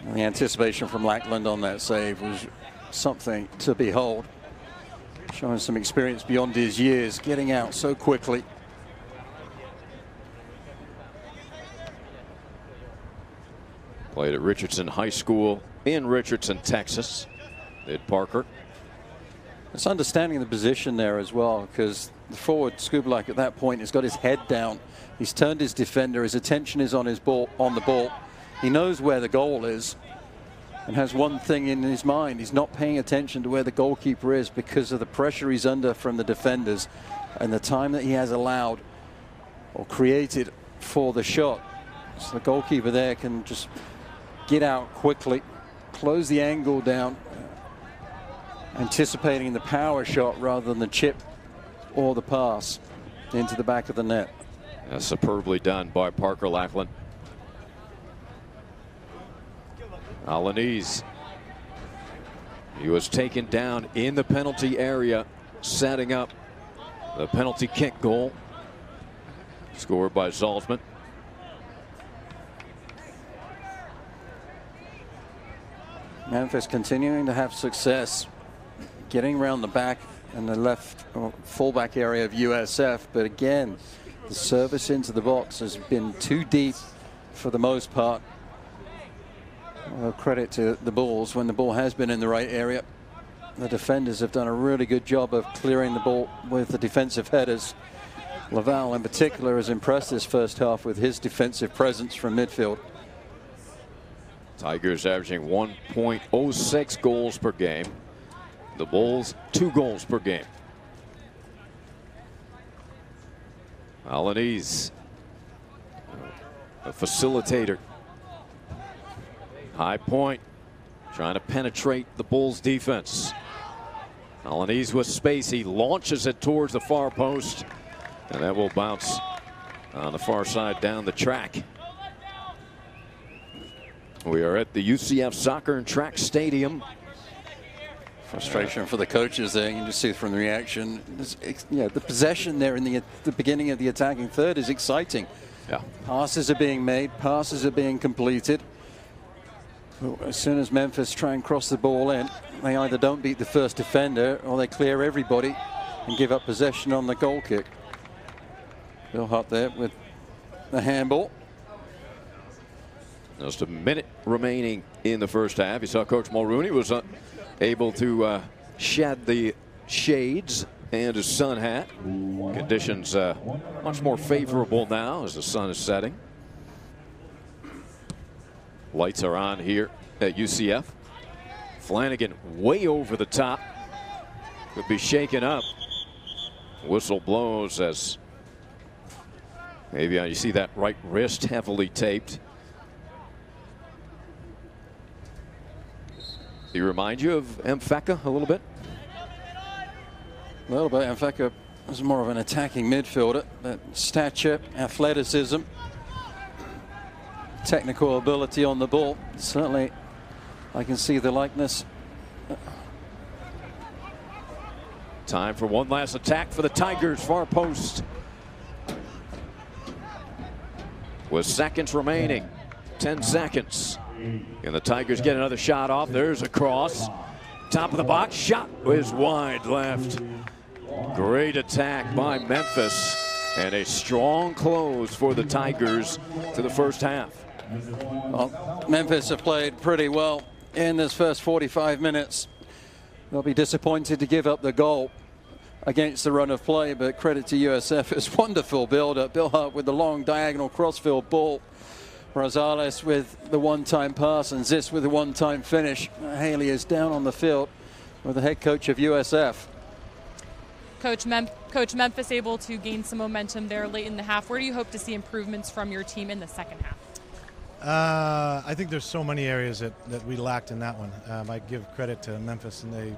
And the anticipation from Lackland on that save was something to behold. Showing some experience beyond his years, getting out so quickly. Played at Richardson High School in Richardson, Texas. Did Parker. It's understanding the position there as well, because the forward, Skubelak, at that point has got his head down. He's turned his defender. His attention is on his ball, on the ball. He knows where the goal is and has one thing in his mind. He's not paying attention to where the goalkeeper is because of the pressure he's under from the defenders and the time that he has allowed or created for the shot. So the goalkeeper there can just get out quickly, close the angle down, anticipating the power shot rather than the chip or the pass into the back of the net. Superbly done by Parker Lackland. Alaniz. He was taken down in the penalty area, setting up the penalty kick goal. Scored by Zaltzman. Memphis continuing to have success getting around the back and the left or fullback area of USF, but again the service into the box has been too deep for the most part. Well, credit to the Bulls when the ball has been in the right area. The defenders have done a really good job of clearing the ball with the defensive headers. Laval in particular has impressed this first half with his defensive presence from midfield. Tigers averaging 1.06 goals per game. The Bulls 2 goals per game. Alaniz, a facilitator. High point, trying to penetrate the Bulls defense. Alaniz with space. He launches it towards the far post, and that will bounce on the far side down the track. We are at the UCF Soccer and Track Stadium. Frustration for the coaches there. You can just see from the reaction. Yeah, the possession there in the beginning of the attacking third is exciting. Yeah. Passes are being made. Passes are being completed. As soon as Memphis try and cross the ball in, they either don't beat the first defender or they clear everybody and give up possession on the goal kick. Bill Hutt there with the handball. Just a minute remaining in the first half. You saw Coach Mulrooney was able to shed the shades and his sun hat. Conditions much more favorable now as the sun is setting. Lights are on here at UCF. Flanagan way over the top. Could be shaken up. Whistle blows as maybe you see that right wrist heavily taped. He remind you of Mfeka a little bit? A little bit. Mfeka was more of an attacking midfielder, but stature, athleticism, technical ability on the ball. Certainly, I can see the likeness. Time for one last attack for the Tigers, far post. With seconds remaining, 10 seconds. And the Tigers get another shot off. There's a cross. Top of the box, shot is wide left. Great attack by Memphis. And a strong close for the Tigers to the first half. Well, Memphis have played pretty well in this first 45 minutes. They'll be disappointed to give up the goal against the run of play, but credit to USF. It's wonderful build-up. Bill Hutt with the long diagonal crossfield ball. Rosales with the one-time pass and Zis with the one-time finish. Haley is down on the field with the head coach of USF. Coach Memphis able to gain some momentum there late in the half. Where do you hope to see improvements from your team in the second half? I think there's so many areas that we lacked in that one. I give credit to Memphis, and they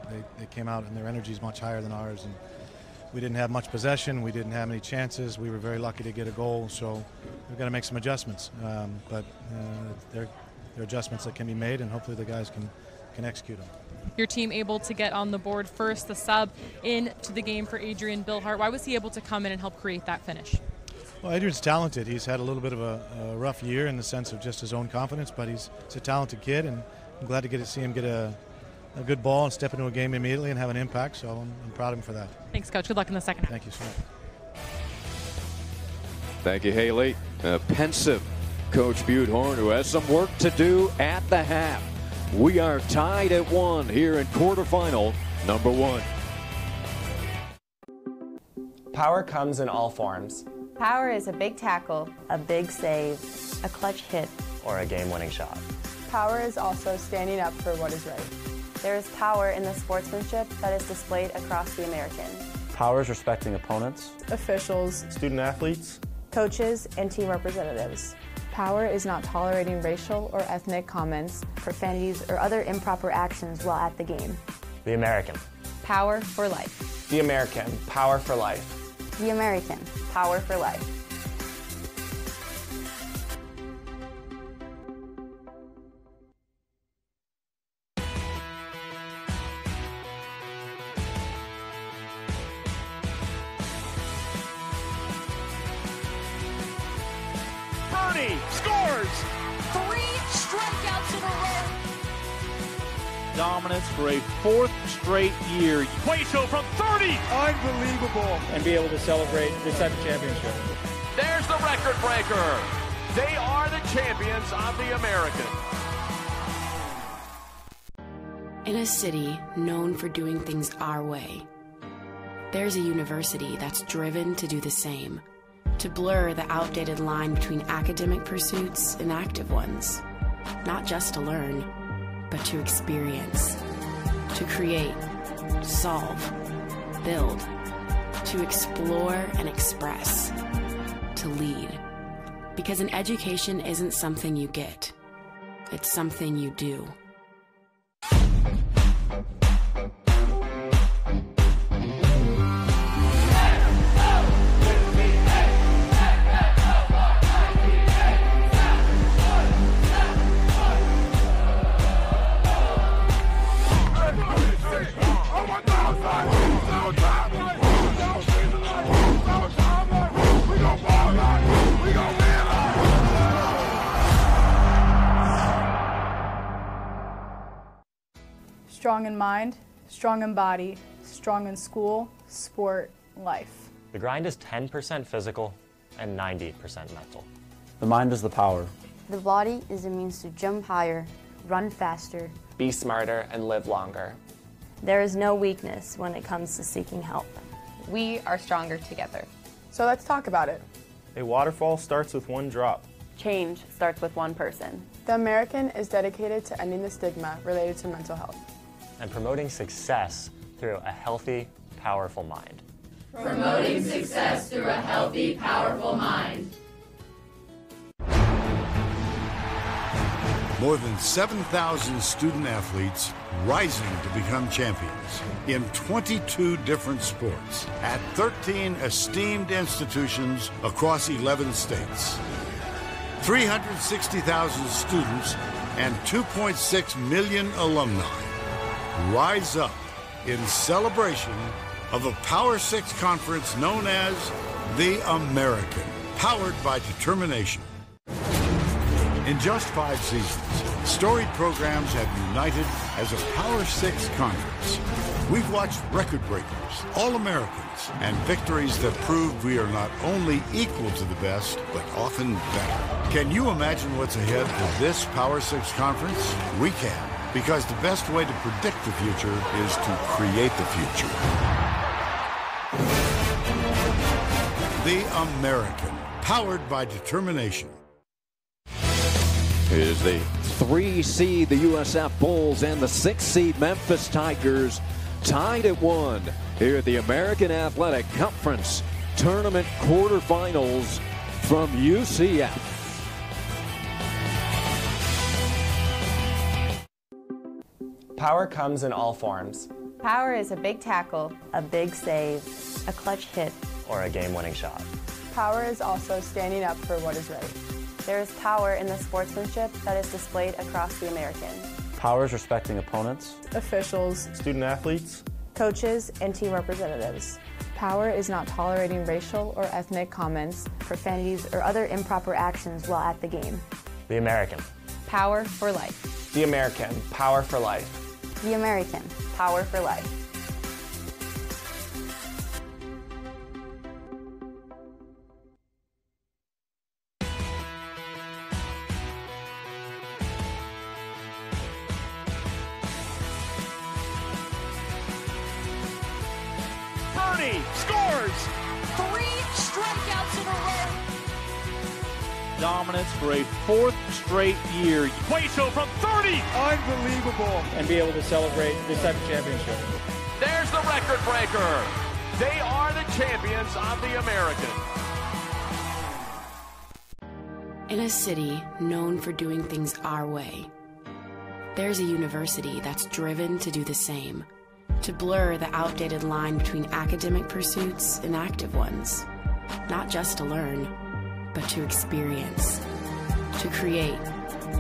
came out and their energy is much higher than ours. And we didn't have much possession. We didn't have any chances. We were very lucky to get a goal, so we've got to make some adjustments. But they're adjustments that can be made, and hopefully the guys can execute them. Your team able to get on the board first, the sub into the game for Adrian Billhart. Why was he able to come in and help create that finish? Well, Adrian's talented. He's had a little bit of a rough year in the sense of just his own confidence, but he's a talented kid, and I'm glad to see him get a good ball and step into a game immediately and have an impact, so I'm proud of him for that. Thanks, Coach. Good luck in the second half. Thank you so much. Thank you, Haley. Pensive Coach Butehorn, who has some work to do at the half. We are tied at 1 here in quarterfinal number 1. Power comes in all forms. Power is a big tackle, a big save, a clutch hit, or a game-winning shot. Power is also standing up for what is right. There is power in the sportsmanship that is displayed across the American. Power is respecting opponents, Officials, student athletes, Coaches and team representatives. power is not tolerating racial or ethnic comments, Profanities or other improper actions while at the game. the American. Power for life. The American, power for life. The American. Power for life. Scores! 3 strikeouts in a row. Dominance for a 4th straight year. Cueto from 30! Unbelievable! And be able to celebrate this type of championship. There's the record breaker. They are the champions of the American. In a city known for doing things our way, there's a university that's driven to do the same. To blur the outdated line between academic pursuits and active ones. Not just to learn, but to experience. To create, solve, build. To explore and express. To lead. Because an education isn't something you get. It's something you do. strong in mind, strong in body, strong in school, sport, life. The grind is 10% physical and 90% mental. The mind is the power. The body is a means to jump higher, run faster. Be smarter and live longer. There is no weakness when it comes to seeking help. We are stronger together. So let's talk about it. A waterfall starts with one drop. Change starts with one person. The American is dedicated to ending the stigma related to mental health. And promoting success through a healthy, powerful mind. Promoting success through a healthy, powerful mind. More than 7,000 student athletes rising to become champions in 22 different sports at 13 esteemed institutions across 11 states. 360,000 students and 2.6 million alumni rise up in celebration of a Power 6 conference known as the American, powered by determination. In just 5 seasons, storied programs have united as a Power 6 conference. We've watched record breakers, All-Americans, and victories that proved we are not only equal to the best, but often better. Can you imagine what's ahead for this Power 6 conference? We can, because the best way to predict the future is to create the future. The American, powered by determination. It is the 3 seed, the USF Bulls, and the 6 seed Memphis Tigers tied at 1 here at the American Athletic Conference Tournament quarterfinals from UCF. Power comes in all forms. Power is a big tackle, a big save, a clutch hit, or a game-winning shot. Power is also standing up for what is right. There is power in the sportsmanship that is displayed across the American. Power is respecting opponents, Officials, Student athletes, Coaches and team representatives. Power is not tolerating racial or ethnic comments, Profanities or other improper actions while at the game. The American. Power for life. The American. Power for life. The American. Power for life. Scores! 3 strikeouts in a row. Dominance for a 4th straight year. Cueto from 30! Unbelievable. And be able to celebrate this type of championship. There's the record breaker. They are the champions of the American. In a city known for doing things our way, there's a university that's driven to do the same. To blur the outdated line between academic pursuits and active ones. Not just to learn, but to experience. To create,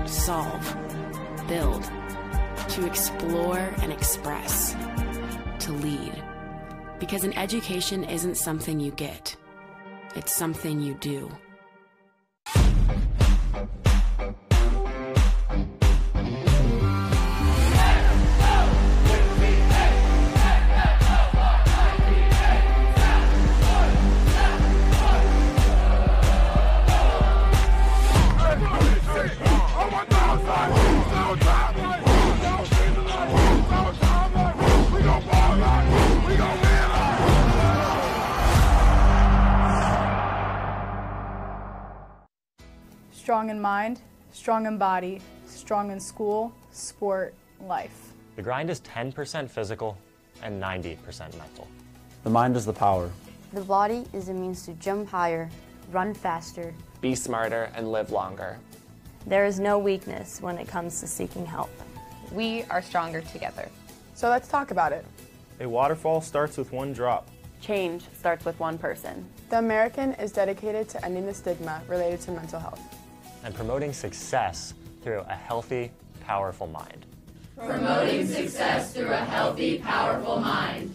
solve, build. To explore and express. To lead. Because an education isn't something you get. It's something you do. strong in mind, strong in body, strong in school, sport, life. The grind is 10% physical and 90% mental. The mind is the power. The body is a means to jump higher, run faster, be smarter, and live longer. There is no weakness when it comes to seeking help. We are stronger together. So let's talk about it. A waterfall starts with one drop. Change starts with one person. The American is dedicated to ending the stigma related to mental health. And promoting success through a healthy, powerful mind. Promoting success through a healthy, powerful mind.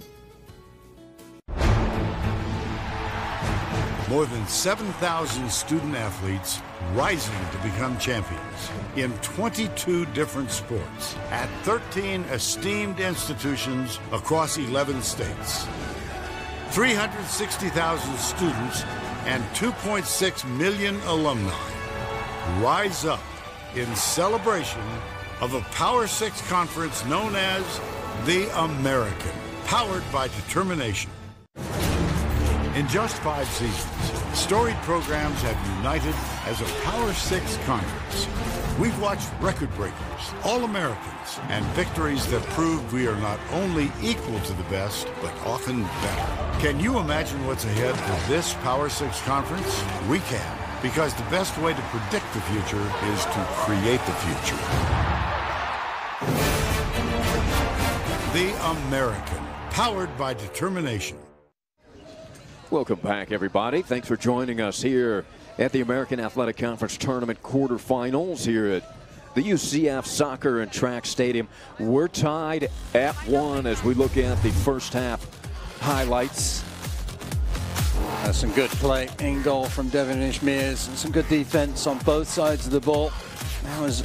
More than 7,000 student athletes rising to become champions in 22 different sports at 13 esteemed institutions across 11 states. 360,000 students and 2.6 million alumni rise up in celebration of a Power 6 conference known as the American, powered by determination. In just 5 seasons, storied programs have united as a Power 6 conference. We've watched record breakers, All-Americans, and victories that proved we are not only equal to the best, but often better. Can you imagine what's ahead for this Power 6 conference? We can, because the best way to predict the future is to create the future. The American, powered by determination. Welcome back, everybody. Thanks for joining us here at the American Athletic Conference Tournament quarterfinals here at the UCF Soccer and Track Stadium. We're tied at 1 as we look at the first half highlights. Some good play in goal from Devin Ishmears and some good defense on both sides of the ball. That was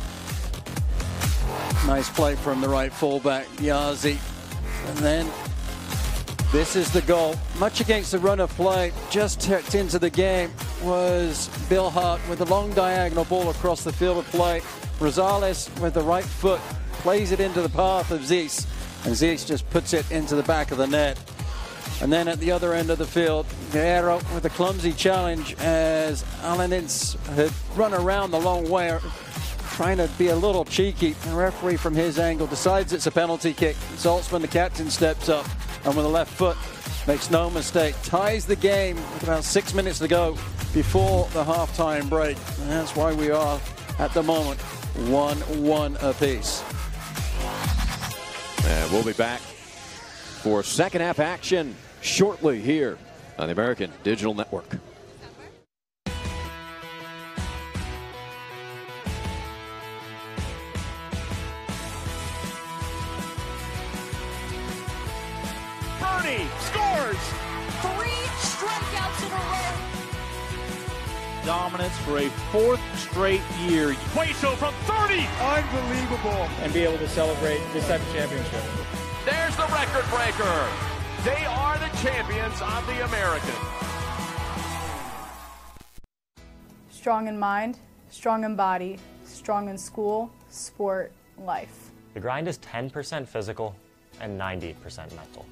nice play from the right fullback, Yazi. And then this is the goal. Much against the run of play, just tucked into the game was Bill Hart with a long diagonal ball across the field of play. Rosales with the right foot plays it into the path of Zeus, and Zeus just puts it into the back of the net. And then at the other end of the field, Guerrero with a clumsy challenge as Alanins had run around the long way, trying to be a little cheeky. The referee from his angle decides it's a penalty kick. Saltzman, the captain, steps up and with a left foot, makes no mistake, ties the game with about 6 minutes to go before the halftime break. And that's why we are, at the moment, 1-1 apiece. And we'll be back for second half action shortly here on the American Digital Network. Bernie scores! 3 strikeouts in a row. Dominance for a 4th straight year. Hueso from 30! Unbelievable. And be able to celebrate this type of championship. There's the record breaker. They are the champions of the American. Strong in mind, strong in body, strong in school, sport, life. The grind is 10% physical and 90% mental.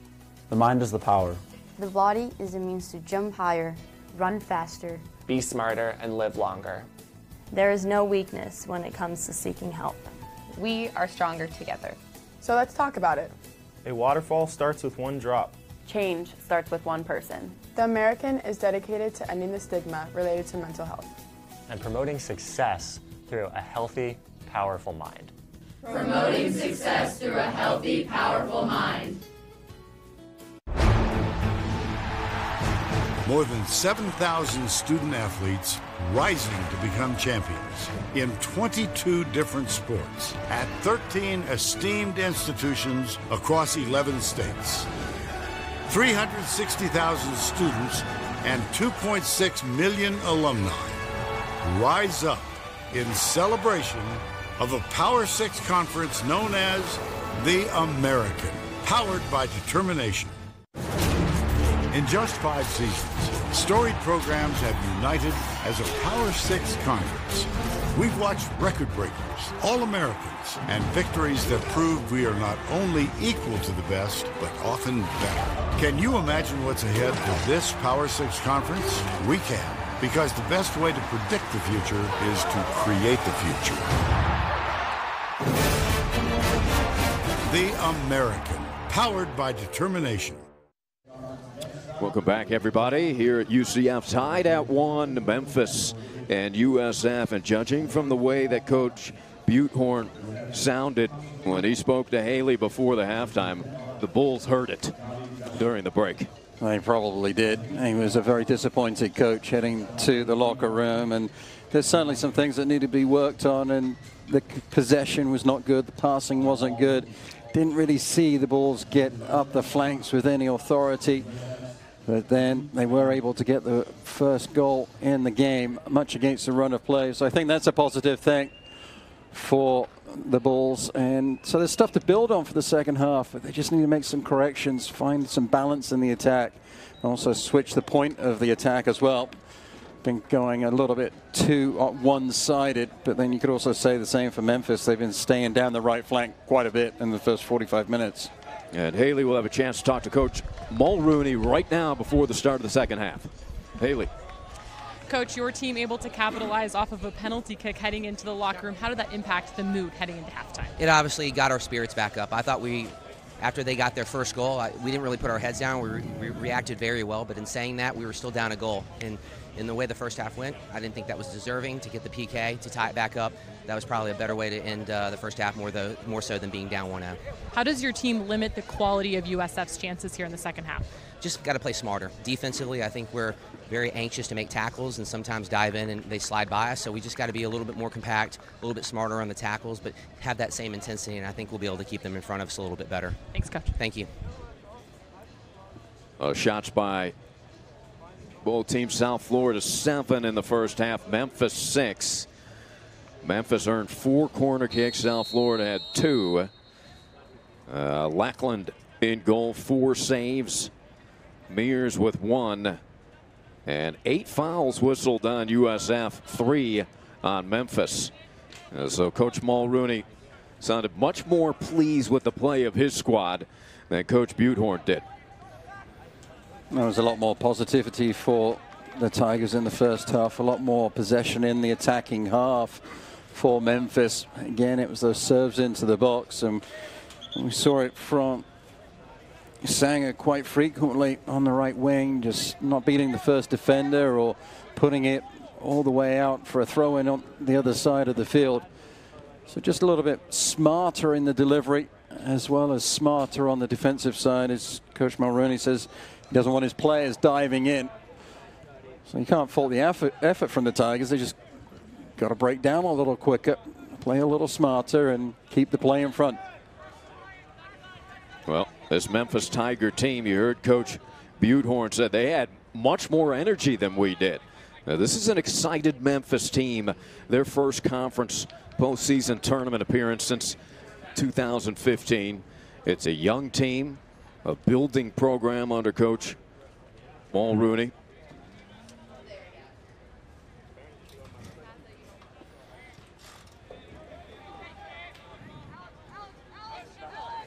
The mind is the power. The body is a means to jump higher, run faster, be smarter, and live longer. There is no weakness when it comes to seeking help. We are stronger together. So let's talk about it. A waterfall starts with one drop. Change starts with one person. The American is dedicated to ending the stigma related to mental health and promoting success through a healthy, powerful mind. Promoting success through a healthy, powerful mind. More than 7,000 student athletes rising to become champions in 22 different sports at 13 esteemed institutions across 11 states. 360,000 students and 2.6 million alumni rise up in celebration of a Power 6 conference known as the American, powered by determination. In just 5 seasons, storied programs have united as a Power 6 conference. We've watched record breakers, All-Americans, and victories that prove we are not only equal to the best, but often better. Can you imagine what's ahead for this Power 6 conference? We can, because the best way to predict the future is to create the future. The American, powered by determination. Welcome back, everybody, here at UCF. Tied at 1, Memphis and USF. And judging from the way that Coach Butehorn sounded when he spoke to Haley before the halftime, the Bulls heard it during the break. They probably did. He was a very disappointed coach heading to the locker room, and there's certainly some things that need to be worked on, and the possession was not good, the passing wasn't good. Didn't really see the Bulls get up the flanks with any authority. But then they were able to get the first goal in the game, much against the run of play. So I think that's a positive thing for the Bulls. And so there's stuff to build on for the second half. But they just need to make some corrections, find some balance in the attack, and also switch the point of the attack as well. Been going a little bit too one-sided, but then you could also say the same for Memphis. They've been staying down the right flank quite a bit in the first 45 minutes. And Haley will have a chance to talk to Coach Mulrooney right now before the start of the second half. Haley. Coach, your team able to capitalize off of a penalty kick heading into the locker room. How did that impact the mood heading into halftime? It obviously got our spirits back up. I thought after they got their first goal, we didn't really put our heads down. We reacted very well, but in saying that, we were still down a goal. And in the way the first half went, I didn't think that was deserving to get the PK, to tie it back up. That was probably a better way to end the first half, more so than being down 1-0. How does your team limit the quality of USF's chances here in the second half? Just got to play smarter. Defensively, I think we're very anxious to make tackles and sometimes dive in and they slide by us. So we just got to be a little bit more compact, a little bit smarter on the tackles, but have that same intensity, and I think we'll be able to keep them in front of us a little bit better. Thanks, Coach. Thank you. Shots by both teams. South Florida 7 in the first half, Memphis 6. Memphis earned 4 corner kicks. South Florida had 2. Lackland in goal, 4 saves. Mears with 1. And 8 fouls whistled on USF, 3 on Memphis. So Coach Mulrooney sounded much more pleased with the play of his squad than Coach Butehorn did. There was a lot more positivity for the Tigers in the first half, a lot more possession in the attacking half for Memphis. Again, it was those serves into the box, and we saw it from Sanger quite frequently on the right wing, just not beating the first defender or putting it all the way out for a throw-in on the other side of the field. So just a little bit smarter in the delivery, as well as smarter on the defensive side. As Coach Mulrooney says, He doesn't want his players diving in. So you can't fault the effort from the Tigers. They just got to break down a little quicker, play a little smarter, and keep the play in front. Well, this Memphis Tiger team, you heard Coach Butehorn said they had much more energy than we did. Now, this is an excited Memphis team. Their first conference postseason tournament appearance since 2015. It's a young team, a building program under Coach Mulrooney.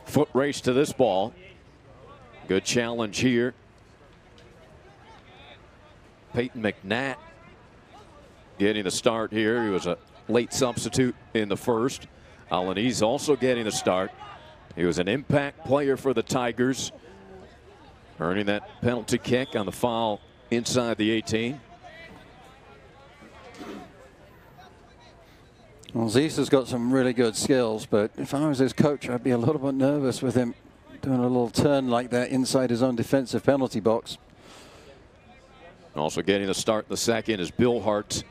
Foot race to this ball. Good challenge here. Peyton McNatt getting the start here. He was a late substitute in the first. Alaniz also getting the start. He was an impact player for the Tigers, earning that penalty kick on the foul inside the 18. Well, Zeus has got some really good skills, but if I was his coach, I'd be a little bit nervous with him doing a little turn like that inside his own defensive penalty box. Also getting the start in the second is Bill Hart,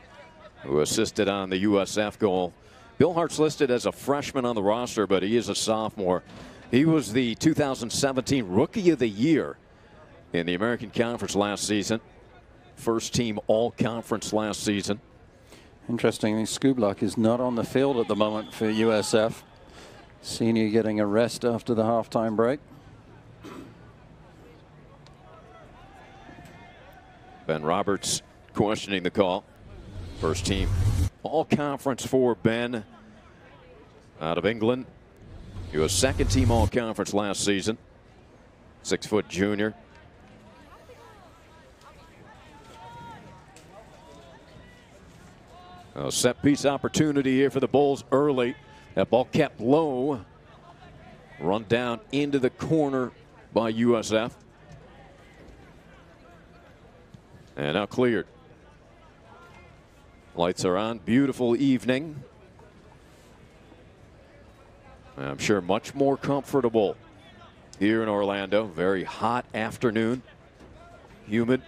who assisted on the USF goal. Bill Hart's listed as a freshman on the roster, but he is a sophomore. He was the 2017 Rookie of the Year in the American Conference last season. First team All-Conference last season. Interestingly, Skublak is not on the field at the moment for USF. Senior getting a rest after the halftime break. Ben Roberts questioning the call. First team All-Conference for Ben out of England. He was second team All-Conference last season. 6-foot junior. A set piece opportunity here for the Bulls early. That ball kept low. Run down into the corner by USF. And now cleared. Lights are on. Beautiful evening. I'm sure much more comfortable here in Orlando. Very hot afternoon. Humid.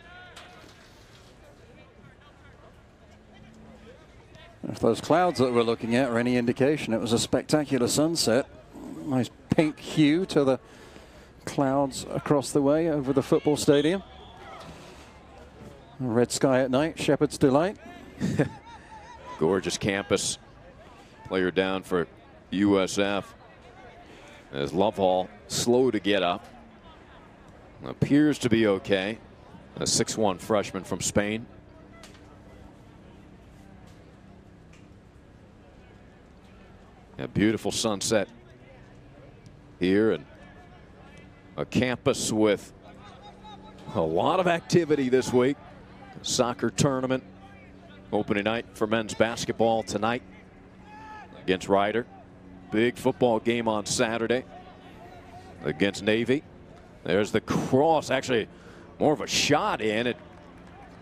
If those clouds that we're looking at are any indication, it was a spectacular sunset. Nice pink hue to the clouds across the way over the football stadium. Red sky at night, Shepherd's Delight. Gorgeous campus. Player down for USF. As Lovehall slow to get up. Appears to be okay. A 6'1" freshman from Spain. A beautiful sunset here, and a campus with a lot of activity this week. Soccer tournament opening night for men's basketball tonight against Ryder. Big football game on Saturday against Navy. There's the cross, actually more of a shot in. It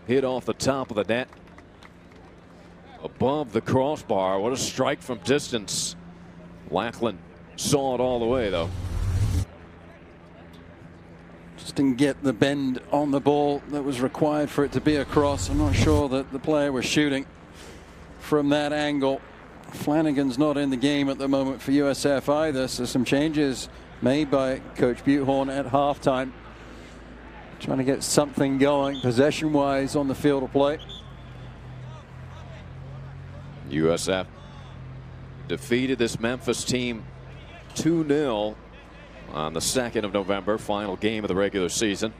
hit off the top of the net above the crossbar. What a strike from distance. Lackland saw it all the way, though. Just didn't get the bend on the ball that was required for it to be a cross. I'm not sure that the player was shooting from that angle. Flanagan's not in the game at the moment for USF either, so some changes made by Coach Butehorn at halftime. Trying to get something going possession-wise on the field of play. USF defeated this Memphis team 2-0 on the 2nd of November, final game of the regular season.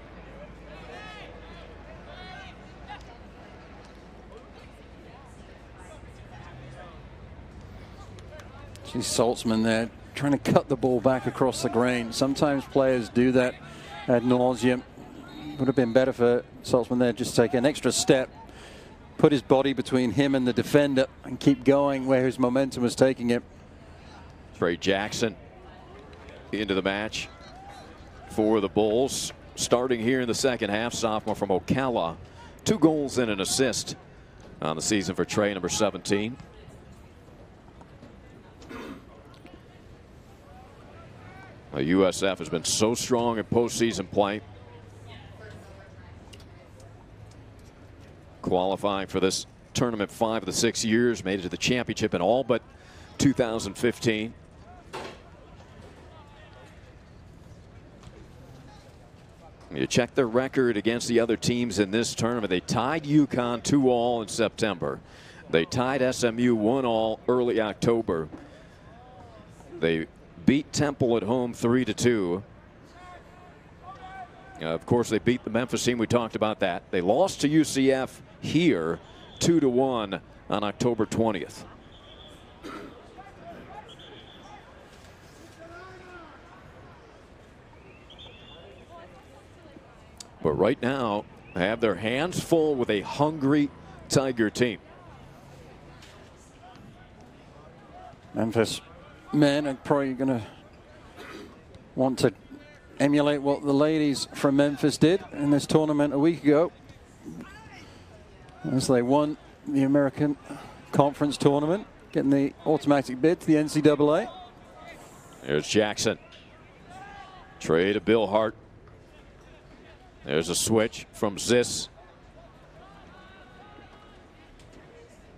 See Saltzman there trying to cut the ball back across the grain. Sometimes players do that ad nauseum. Would have been better for Saltzman there just take an extra step, put his body between him and the defender, and keep going where his momentum was taking him. Trey Jackson into the match for the Bulls. Starting here in the second half, sophomore from Ocala. 2 goals and an assist on the season for Trey, number 17. USF has been so strong in postseason play. qualifying for this tournament 5 of the 6 years, made it to the championship in all but 2015. You check their record against the other teams in this tournament. They tied UConn 2-all in September. They tied SMU 1-all early October. They beat Temple at home 3-2. Of course, they beat the Memphis team. We talked about that. They lost to UCF here 2-1 on October 20th. But right now, they have their hands full with a hungry Tiger team. Memphis men are probably going to want to emulate what the ladies from Memphis did in this tournament a week ago, as they won the American Conference tournament, getting the automatic bid to the NCAA. There's Jackson. Trey to Bill Hart. There's a switch from Ziss.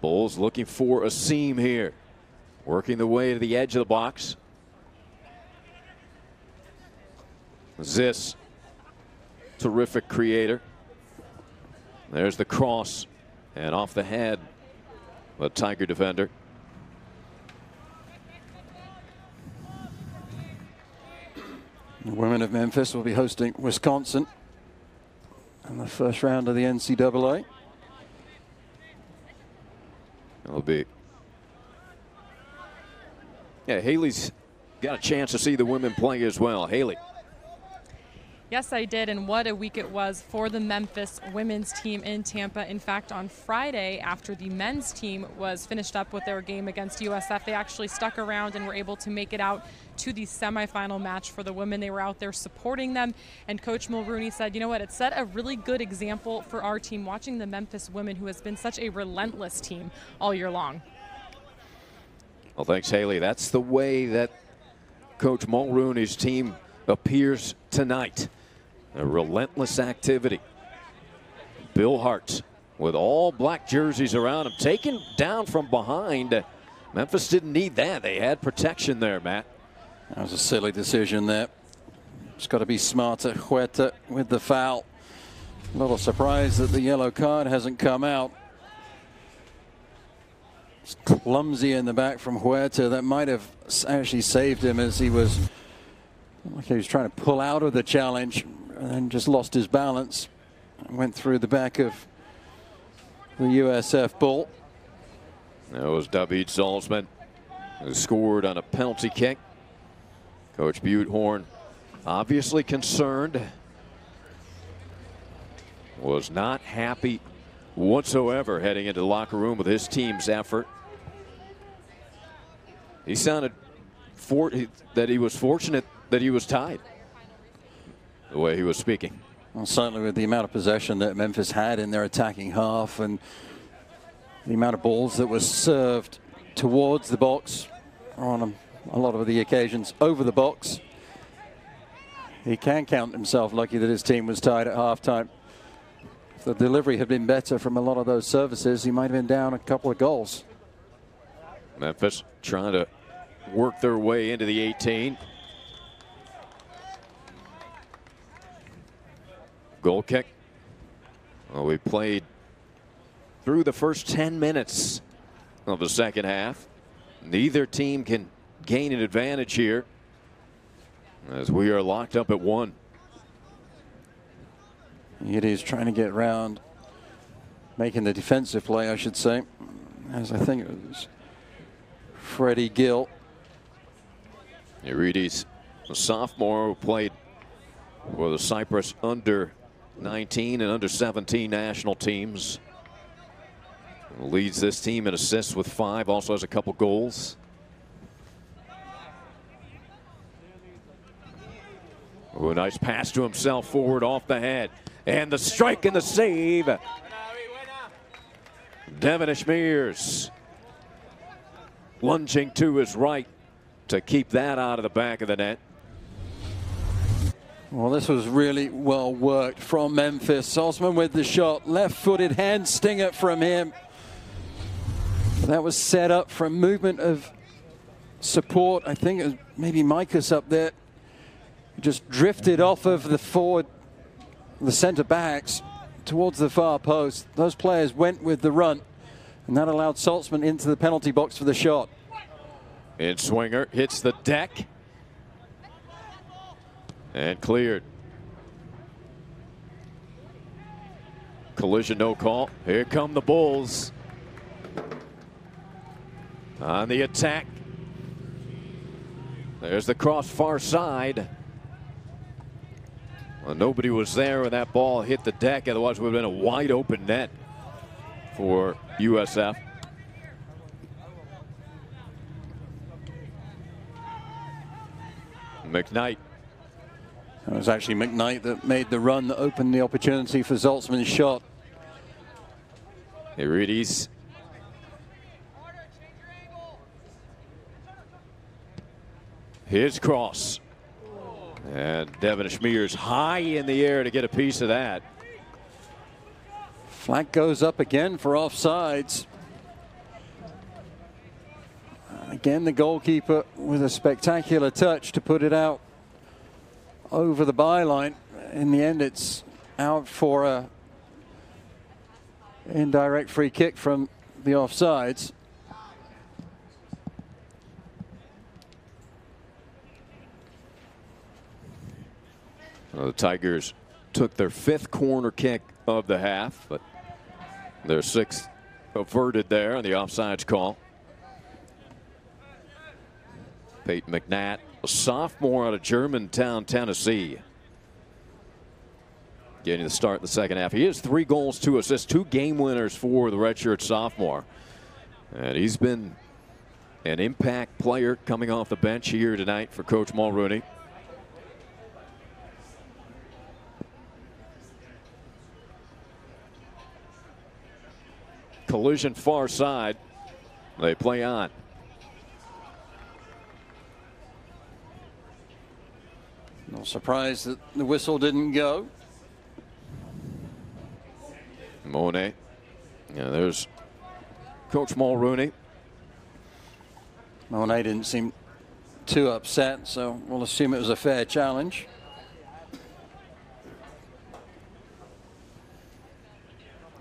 Bulls looking for a seam here. Working the way to the edge of the box. Ziss, terrific creator. There's the cross, and off the head of a Tiger defender. The women of Memphis will be hosting Wisconsin in the first round of the NCAA. It'll be. Yeah, Haley's got a chance to see the women play as well. Haley. Yes, I did, and what a week it was for the Memphis women's team in Tampa. In fact, on Friday, after the men's team was finished up with their game against USF, they actually stuck around and were able to make it out to the semifinal match for the women. They were out there supporting them, and Coach Mulrooney said, you know what, it set a really good example for our team, watching the Memphis women, who has been such a relentless team all year long. Well, thanks, Haley. That's the way that Coach Mulrooney's team appears tonight. A relentless activity. Bill Hart with all black jerseys around him, taken down from behind. Memphis didn't need that. They had protection there, Matt. That was a silly decision there. It's got to be smarter. Huerta with the foul. A little surprised that the yellow card hasn't come out. It's clumsy in the back from Huerta. That might have actually saved him, as he was trying to pull out of the challenge and then just lost his balance and went through the back of the USF Bull. That was David Salzman, who scored on a penalty kick. Coach Butehorn obviously concerned. Was not happy whatsoever heading into the locker room with his team's effort. He sounded that he was fortunate that he was tied, the way he was speaking. Well, certainly with the amount of possession that Memphis had in their attacking half and the amount of balls that was served towards the box, or on a lot of the occasions over the box, he can count himself lucky that his team was tied at halftime. If the delivery had been better from a lot of those services, he might have been down a couple of goals. Memphis trying to work their way into the 18. Goal kick. Well, we played through the first 10 minutes of the second half. Neither team can gain an advantage here, as we are locked up at 1. It is trying to get round, making the defensive play, I should say, as I think it was Freddie Gill. Urides, a sophomore who played for the Cyprus under 19 and under 17 national teams. Leads this team in assists with 5, also has a couple goals. Oh, a nice pass to himself forward off the head. And the strike and the save. Devin Ishmears lunging to his right to keep that out of the back of the net. Well, this was really well worked from Memphis. Saltzman with the shot, left-footed hand stinger from him. That was set up from movement of support. I think it was maybe Mikas up there. Just drifted off of the forward, the center backs towards the far post. Those players went with the run, and that allowed Saltzman into the penalty box for the shot. In swinger, hits the deck. And cleared. Collision, no call. Here come the Bulls. On the attack. There's the cross far side. Well, nobody was there when that ball hit the deck. Otherwise, it would have been a wide open net for USF. McKnight. It was actually McKnight that made the run that opened the opportunity for Saltzman's shot. Irides. His cross. And Devin Schmears high in the air to get a piece of that. Flag goes up again for offsides. Again, the goalkeeper with a spectacular touch to put it out over the byline. In the end, it's out for a indirect free kick from the offsides. Well, the Tigers took their 5th corner kick of the half, but their 6th averted there on the offsides call. Peyton McNatt, a sophomore out of Germantown, Tennessee, getting the start in the second half. He has 3 goals, 2 assists, 2 game winners for the redshirt sophomore. And he's been an impact player coming off the bench here tonight for Coach Mulrooney. Collision far side. They play on. No surprise that the whistle didn't go. Monet. Yeah, there's Coach Mulrooney. Monet didn't seem too upset, so we'll assume it was a fair challenge.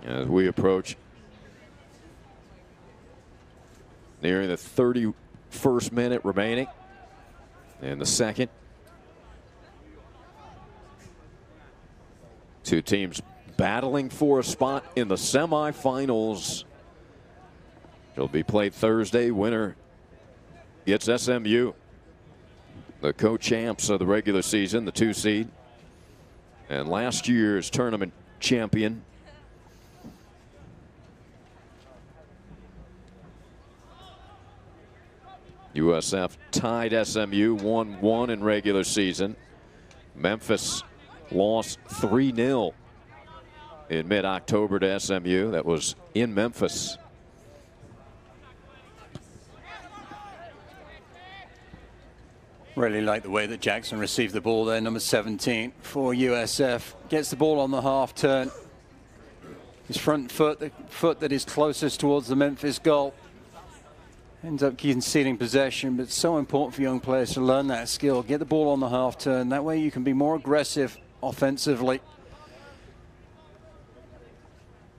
As we approach nearing the 31st minute remaining in the second. 2 teams battling for a spot in the semifinals. It'll be played Thursday. Winner gets SMU, the co-champs of the regular season, the 2 seed, and last year's tournament champion. USF tied SMU 1-1 in regular season. Memphis lost 3-0 in mid-October to SMU. That was in Memphis. Really like the way that Jackson received the ball there, number 17 for USF. Gets the ball on the half turn. His front foot, the foot that is closest towards the Memphis goal. Ends up conceding possession, but it's so important for young players to learn that skill. Get the ball on the half turn. That way you can be more aggressive offensively.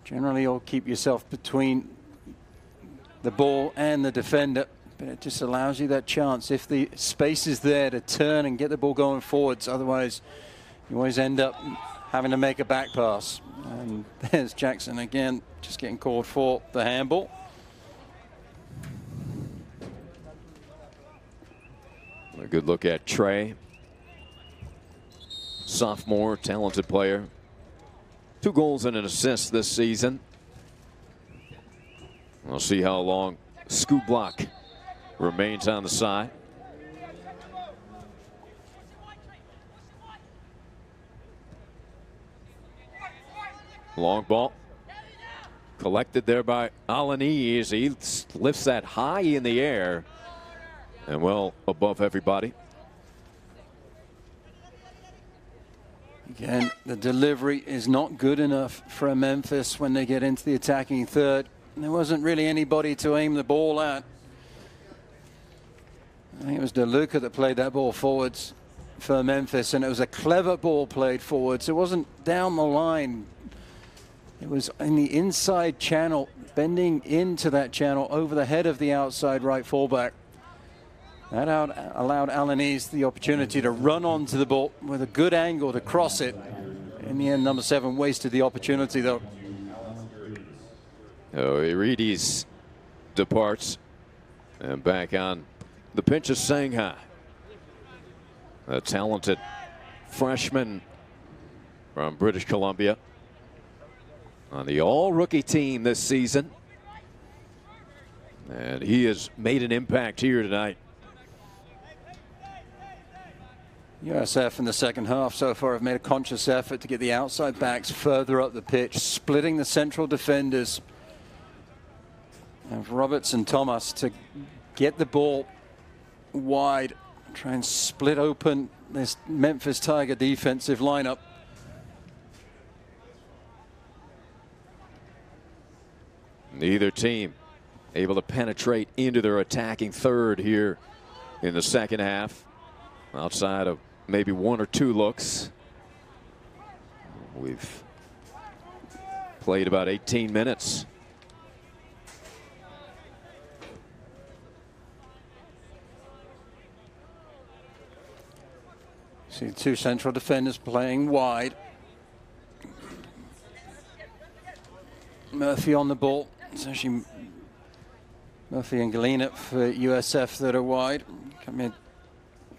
Generally, you'll keep yourself between the ball and the defender, but it just allows you that chance if the space is there to turn and get the ball going forwards. Otherwise, you always end up having to make a back pass. And there's Jackson again, just getting called for the handball. A good look at Trey. Sophomore, talented player. 2 goals and an assist this season. We'll see how long Scoop Block remains on the side. Long ball. Collected there by Alanis. He lifts that high in the air and well above everybody. Again, the delivery is not good enough for Memphis when they get into the attacking third. There wasn't really anybody to aim the ball at. I think it was DeLuca that played that ball forwards for Memphis, and it was a clever ball played forwards. It wasn't down the line. It was in the inside channel, bending into that channel over the head of the outside right fullback. That allowed Alaniz the opportunity to run onto the ball with a good angle to cross it. In the end, number 7 wasted the opportunity, though. Irides departs, and back on the bench is Shanghai, a talented freshman from British Columbia on the all-rookie team this season, and he has made an impact here tonight. USF in the second half so far have made a conscious effort to get the outside backs further up the pitch, splitting the central defenders of Roberts and Thomas to get the ball wide, try and split open this Memphis Tiger defensive lineup. Neither team able to penetrate into their attacking third here in the second half, outside of maybe 1 or 2 looks. We've played about 18 minutes. See 2 central defenders playing wide. Murphy on the ball. It's actually Murphy and Galena for USF that are wide.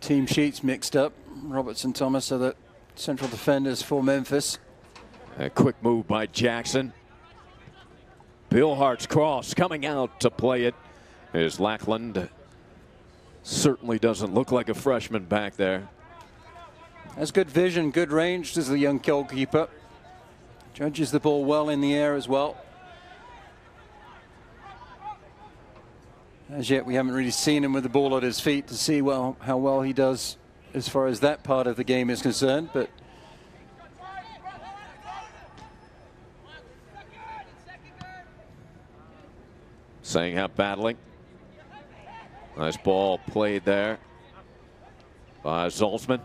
Team sheets mixed up. Roberts and Thomas are the central defenders for Memphis. A quick move by Jackson. Bill Hart's cross coming out to play it is Lackland. Certainly doesn't look like a freshman back there. Has good vision, good range as the young goalkeeper. Judges the ball well in the air as well. As yet, we haven't really seen him with the ball at his feet to see how well he does as far as that part of the game is concerned. But Shanghai battling. Nice ball played there by Zaltzman.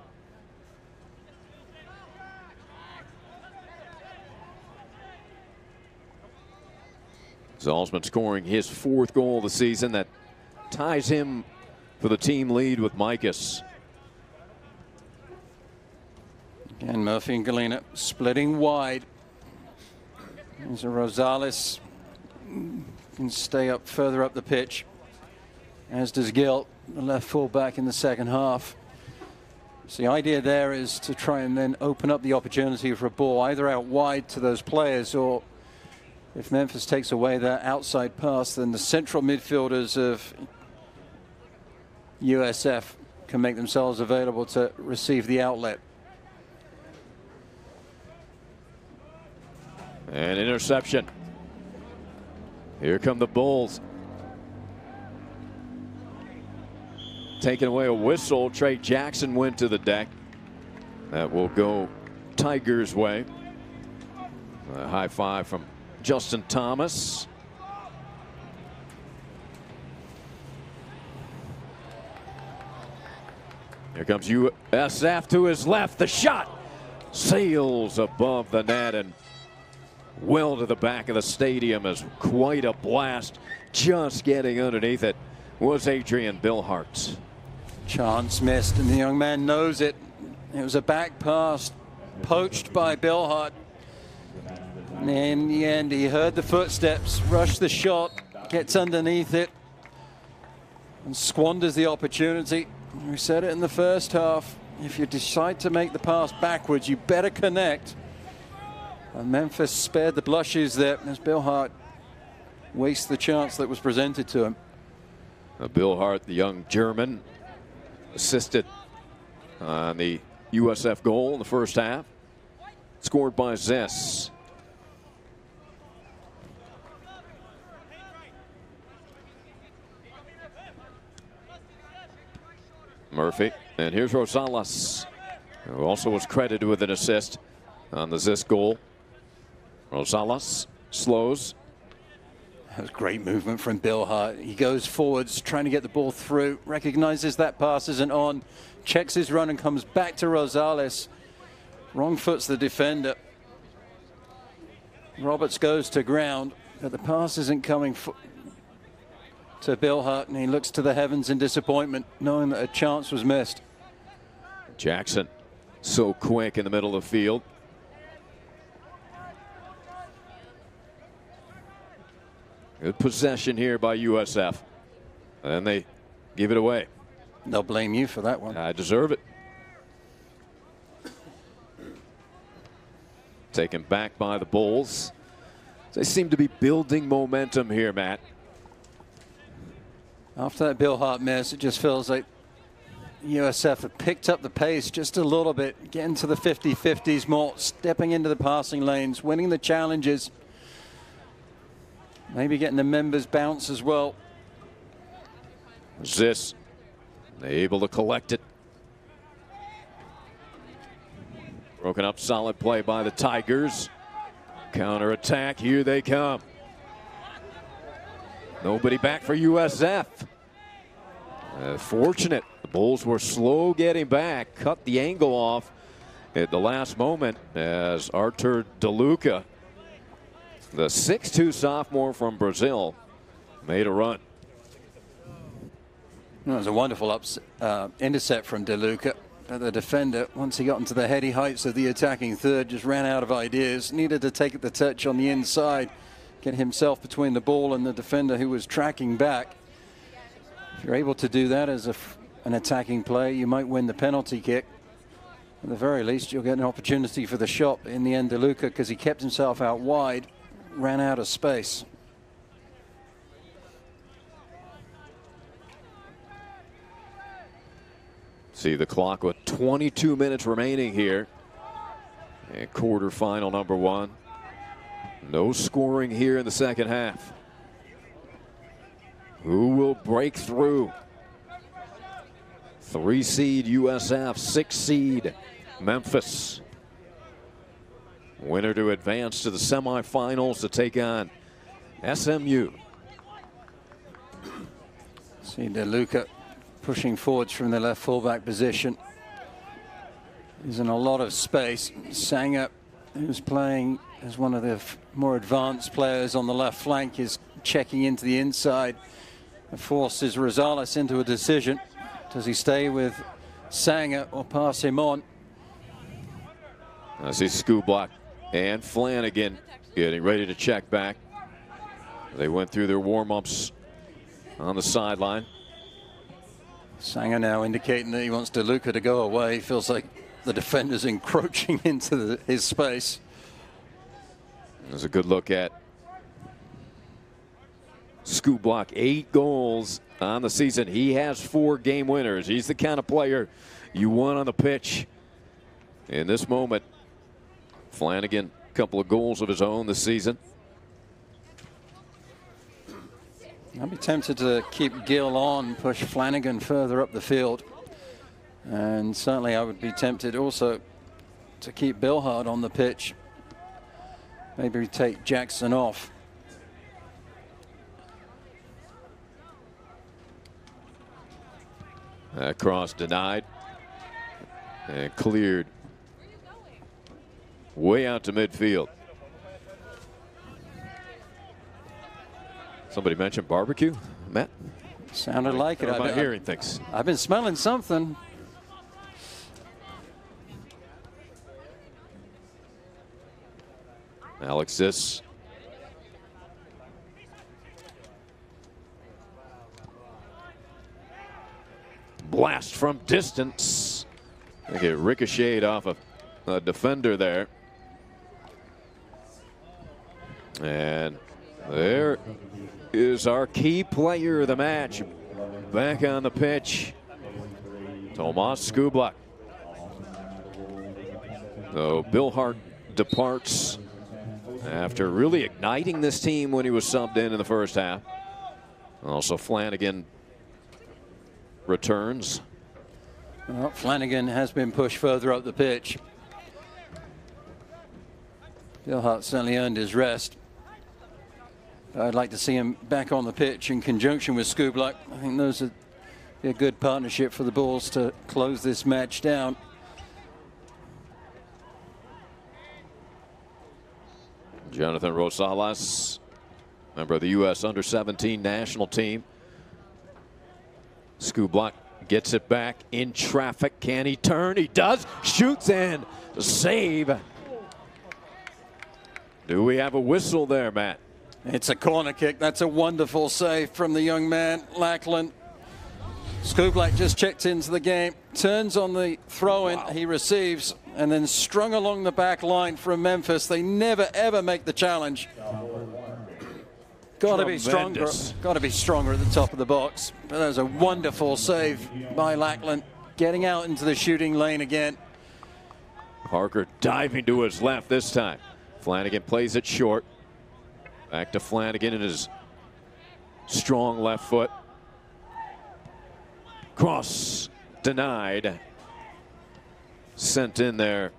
Zaltzman scoring his 4th goal of the season. That ties him for the team lead with Micus. Again, Murphy and Galena splitting wide. There's a Rosales can stay up further up the pitch, as does Gill, the left fullback in the second half. So the idea there is to try and then open up the opportunity for a ball either out wide to those players, or if Memphis takes away that outside pass, then the central midfielders of USF can make themselves available to receive the outlet. And interception. Here come the Bulls. Taking away a whistle. Trey Jackson went to the deck. That will go Tigers' way. A high five from Justin Thomas. Here comes USF to his left. The shot sails above the net and well to the back of the stadium as quite a blast. Just getting underneath it was Adrian Billhart. Chance missed, and the young man knows it. It was a back pass poached by Billhart. And in the end, he heard the footsteps, rushed the shot, gets underneath it, and squanders the opportunity. We said it in the first half. If you decide to make the pass backwards, you better connect. And Memphis spared the blushes there as Billhart wastes the chance that was presented to him. Billhart, the young German, assisted on the USF goal in the first half. Scored by Zess. Murphy, and here's Rosales, who also was credited with an assist on the Zis goal. Rosales slows. That was great movement from Bill Hart. He goes forwards, trying to get the ball through, recognizes that pass isn't on, checks his run and comes back to Rosales. Wrong foot's the defender. Roberts goes to ground, but the pass isn't coming to Bill Hart, and he looks to the heavens in disappointment, knowing that a chance was missed. Jackson so quick in the middle of the field. Good possession here by USF. And they give it away. They'll blame you for that one. I deserve it. Taken back by the Bulls. They seem to be building momentum here, Matt. After that Bill Hart miss, it just feels like USF have picked up the pace just a little bit, getting to the 50-50s more, stepping into the passing lanes, winning the challenges. Maybe getting the members bounce as well. Zis able to collect it. Broken up, solid play by the Tigers. Counter attack, here they come. Nobody back for USF. Fortunate, the Bulls were slow getting back, cut the angle off at the last moment as Artur DeLuca, the 6'2" sophomore from Brazil, made a run. That was a wonderful intercept from DeLuca. The defender, once he got into the heady heights of the attacking third, just ran out of ideas. Needed to take the touch on the inside, get himself between the ball and the defender who was tracking back. If you're able to do that as an attacking player, you might win the penalty kick. At the very least, you'll get an opportunity for the shot. In the end, DeLuca, because he kept himself out wide, ran out of space. See the clock with 22 minutes remaining here. And quarterfinal number one. No scoring here in the second half. Who will break through? 3 seed USF, 6 seed Memphis. Winner to advance to the semifinals to take on SMU. See DeLuca pushing forwards from the left fullback position. He's in a lot of space. Sanger, who's playing as one of the more advanced players on the left flank, is checking into the inside. It forces Rosales into a decision. Does he stay with Sanger or pass him on? I see Skublock and Flanagan getting ready to check back. They went through their warm-ups on the sideline. Sanger now indicating that he wants DeLuca to go away. He feels like the defender's encroaching into his space. There's a good look at Skublock, 8 goals on the season. He has 4 game winners. He's the kind of player you want on the pitch. In this moment, Flanagan, a couple of goals of his own this season. I'd be tempted to keep Gill on, push Flanagan further up the field. And certainly I would be tempted also to keep Bill Hart on the pitch. Maybe take Jackson off. Cross denied and cleared way out to midfield. Somebody mentioned barbecue, Matt? Sounded like it. Am I hearing things? I've been smelling something. Alex Zis. Blast from distance. I think it ricocheted off of a defender there. And there is our key player of the match back on the pitch, Tomas Skublock. So Bill Hart departs after really igniting this team when he was subbed in the first half. Also Flanagan returns. Well, Flanagan has been pushed further up the pitch. Gilhart certainly earned his rest. I'd like to see him back on the pitch in conjunction with Skubluck. I think those are a good partnership for the Bulls to close this match down. Jonathan Rosales, member of the U.S. Under-17 national team. Skubluck gets it back in traffic. Can he turn? He does. Shoots and save. Do we have a whistle there, Matt? It's a corner kick. That's a wonderful save from the young man, Lackland. Skubluck just checked into the game, turns on the throw-in, he receives, and then strung along the back line from Memphis. They never, ever make the challenge. Got to be stronger. Got to be stronger at the top of the box. But that was a wonderful save by Lackland, getting out into the shooting lane again. Parker diving to his left this time. Flanagan plays it short. Back to Flanagan in his strong left foot. Cross denied. Sent in there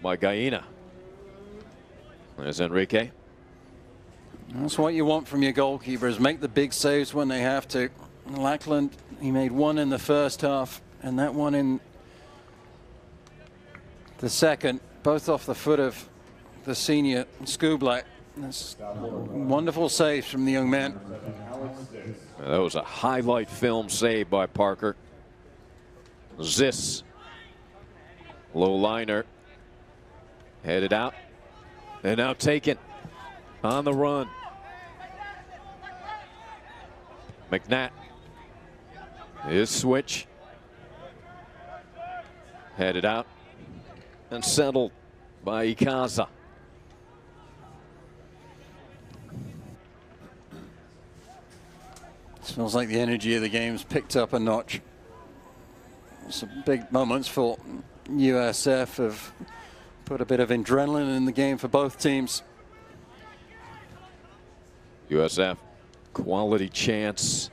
by Gaina. There's Enrique. That's what you want from your goalkeepers. Make the big saves when they have to. Lackland, he made one in the first half and that one in the second, both off the foot of the senior Skubluck. That's wonderful saves from the young man. That was a highlight film save by Parker. Zis, low liner, headed out, and now taken on the run. McNatt, his switch, headed out and settled by Ikaza. Feels like the energy of the game's picked up a notch. Some big moments for USF have put a bit of adrenaline in the game for both teams. USF, quality chance.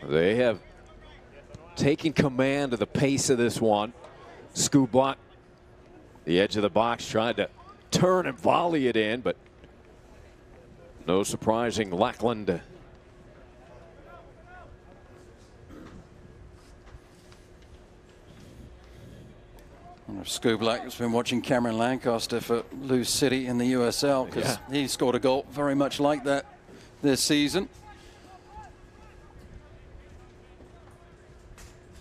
They have taken command of the pace of this one. Skubluck, the edge of the box, tried to turn and volley it in, but no surprising Lackland. Skubluck has been watching Cameron Lancaster for Lewis City in the USL because he scored a goal very much like that this season.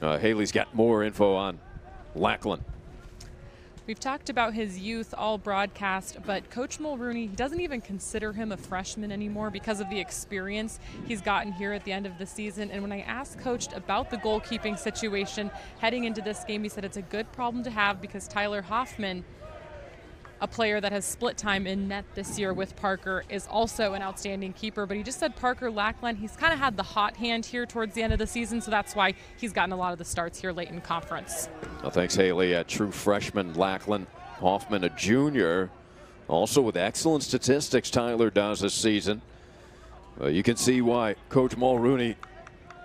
Haley's got more info on Lackland. We've talked about his youth all broadcast, but Coach Mulrooney, he doesn't even consider him a freshman anymore because of the experience he's gotten here at the end of the season. And when I asked Coach about the goalkeeping situation heading into this game, he said it's a good problem to have because Tyler Hoffman, a player that has split time in net this year with Parker, is also an outstanding keeper. But he just said Parker Lackland, he's kind of had the hot hand here towards the end of the season, so that's why he's gotten a lot of the starts here late in conference. Well, thanks, Haley. A true freshman, Lackland. Hoffman, a junior, also with excellent statistics Tyler does this season. You can see why Coach Mulrooney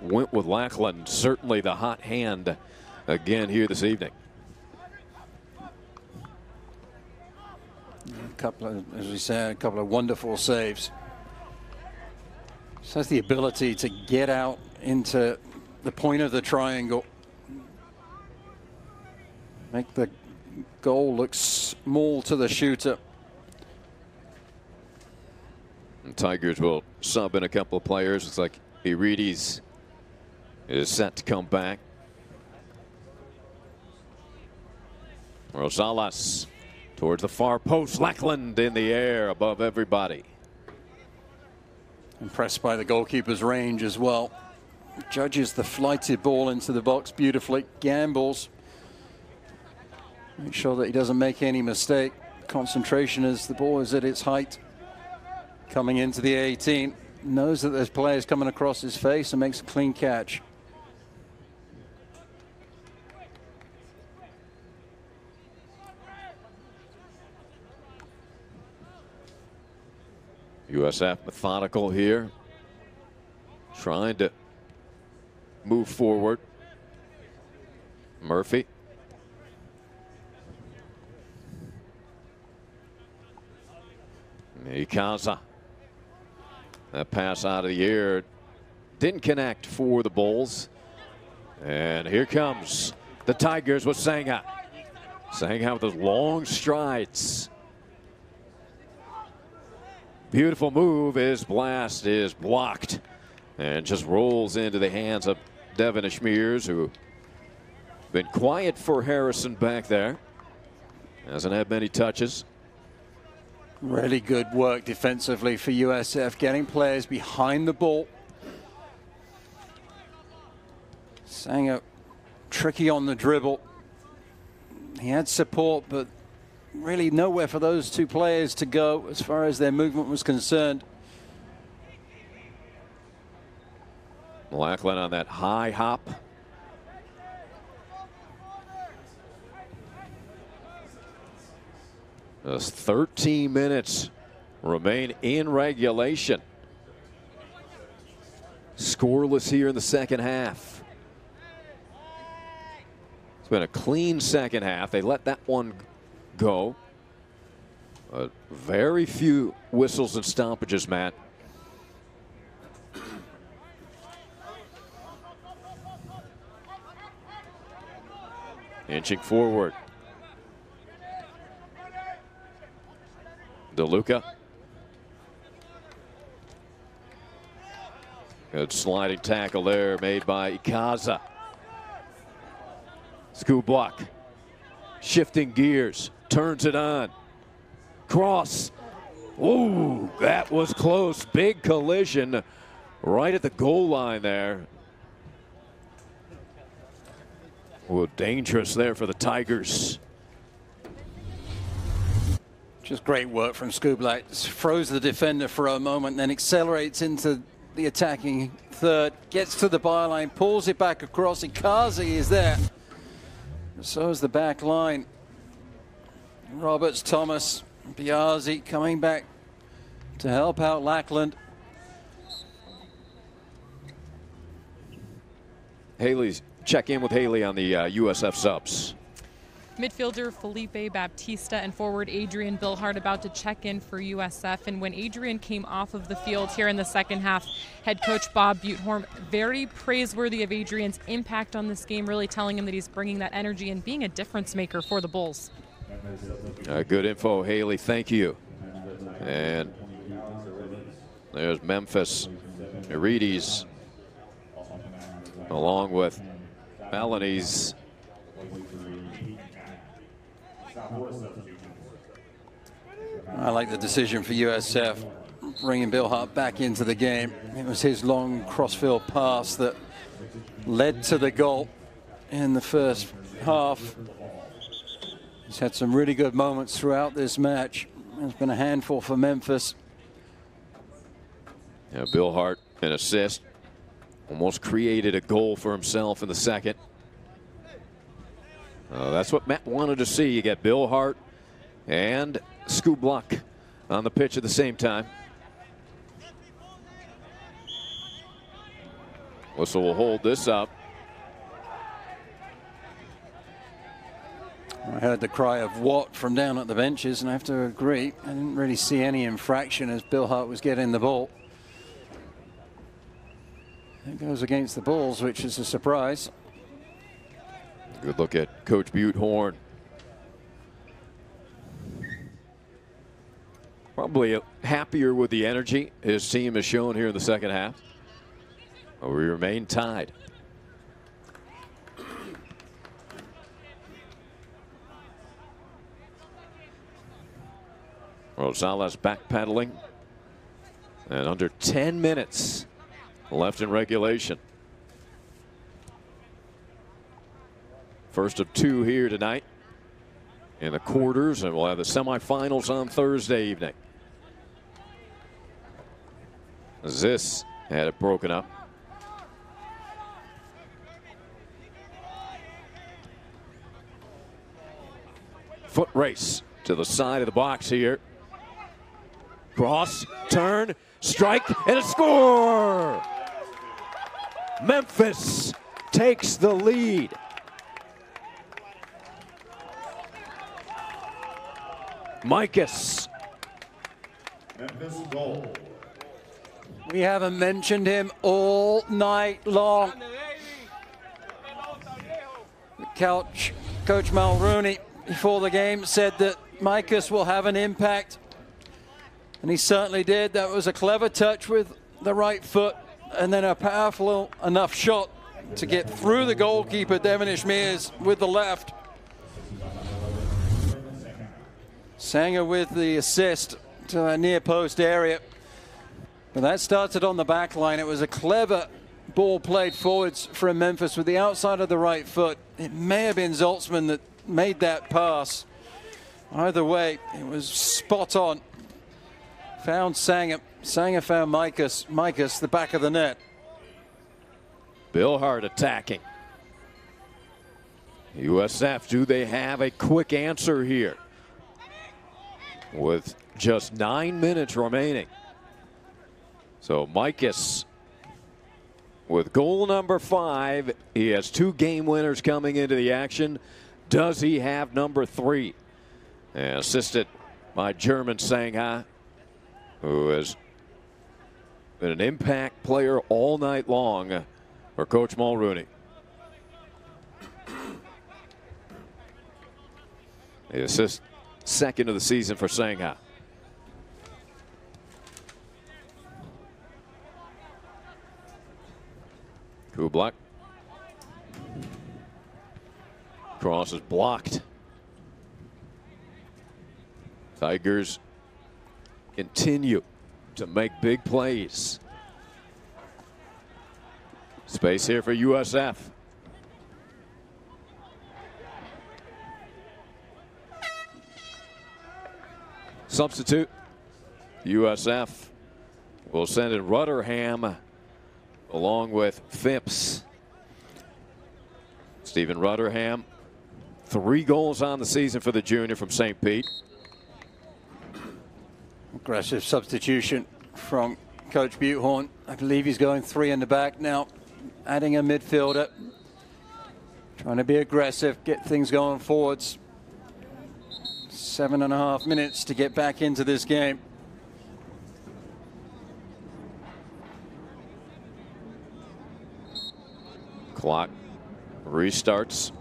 went with Lackland. Certainly the hot hand again here this evening. As we said, a couple of wonderful saves. So has the ability to get out into the point of the triangle, make the goal look small to the shooter. And Tigers will sub in a couple of players. It's like Irides is set to come back. Rosales towards the far post. Lackland in the air above everybody. Impressed by the goalkeeper's range as well. Judges the flighted ball into the box beautifully. Gambles. Make sure that he doesn't make any mistake. Concentration as the ball is at its height. Coming into the 18. Knows that there's players coming across his face and makes a clean catch. USF methodical here, trying to move forward. Murphy. Ikaza. That pass out of the air didn't connect for the Bulls. And here comes the Tigers with Sangha. Sangha with those long strides. Beautiful move. His blast is blocked and just rolls into the hands of Devin Ashmears, who been quiet for Harrison back there. Hasn't had many touches. Really good work defensively for USF, getting players behind the ball. Sanger tricky on the dribble. He had support, but really nowhere for those two players to go as far as their movement was concerned. Lackland on that high hop. Just 13 minutes remain in regulation. Scoreless here in the second half. It's been a clean second half. They let that one go. Very few whistles and stoppages, Matt. Inching forward. DeLuca. Good sliding tackle there made by Ikaza. Scoop block. Shifting gears. Turns it on. Cross. Ooh, that was close. Big collision right at the goal line there. Well, dangerous there for the Tigers. Just great work from Skublak. Froze the defender for a moment, then accelerates into the attacking third, gets to the byline, pulls it back across. Ikazi is there. So is the back line. Roberts, Thomas, Biazi coming back to help out Lackland. Haley's check in with Haley on the USF subs. Midfielder Felipe Baptista and forward Adrian Billhart about to check in for USF. And when Adrian came off of the field here in the second half, head coach Bob Butenhorn very praiseworthy of Adrian's impact on this game, really telling him that he's bringing that energy and being a difference maker for the Bulls. Good info, Haley. Thank you. And there's Memphis. Irides along with Melanies. I like the decision for USF, bringing Billhart back into the game. It was his long crossfield pass that led to the goal in the first half. He's had some really good moments throughout this match. It's been a handful for Memphis. Yeah, Billhart, an assist. Almost created a goal for himself in the second. That's what Matt wanted to see. You get Billhart and Skublak on the pitch at the same time. Whistle will hold this up. I heard the cry of "what" from down at the benches, and I have to agree. I didn't really see any infraction as Billhart was getting the ball. It goes against the Bulls, which is a surprise. Good look at Coach Butenhorn. Probably happier with the energy his team has shown here in the second half. But we remain tied. Rosales backpedaling. And under 10 minutes left in regulation. First of two here tonight in the quarters, and we'll have the semifinals on Thursday evening. This had it broken up. Foot race to the side of the box here. Cross, turn, strike, and a score! Memphis takes the lead. Micus. Memphis goal. We haven't mentioned him all night long. Coach Mulrooney, before the game, said that Micus will have an impact. And he certainly did. That was a clever touch with the right foot, and then a powerful enough shot to get through the goalkeeper, Devonish Mears, with the left. Sanger with the assist to that near post area. But that started on the back line. It was a clever ball played forwards from Memphis with the outside of the right foot. It may have been Zoltzman that made that pass. Either way, it was spot on. Found Sanger. Sanger found Micus. Micus, the back of the net. Bill Hart attacking. USF, do they have a quick answer here? With just 9 minutes remaining. So Micus with goal number 5. He has 2 game winners coming into the action. Does he have number 3? And assisted by German Sangha, who has been an impact player all night long for Coach Mulrooney. The assist, second of the season for Sangha. Kublak. Cross is blocked. Tigers continue to make big plays. Space here for USF. Substitute. USF will send in Rutherham along with Phipps. Stephen Rutherham, 3 goals on the season for the junior from St. Pete. Aggressive substitution from Coach Buthorn. I believe he's going 3 in the back now, adding a midfielder. Trying to be aggressive, get things going forwards. 7.5 minutes to get back into this game. Clock restarts.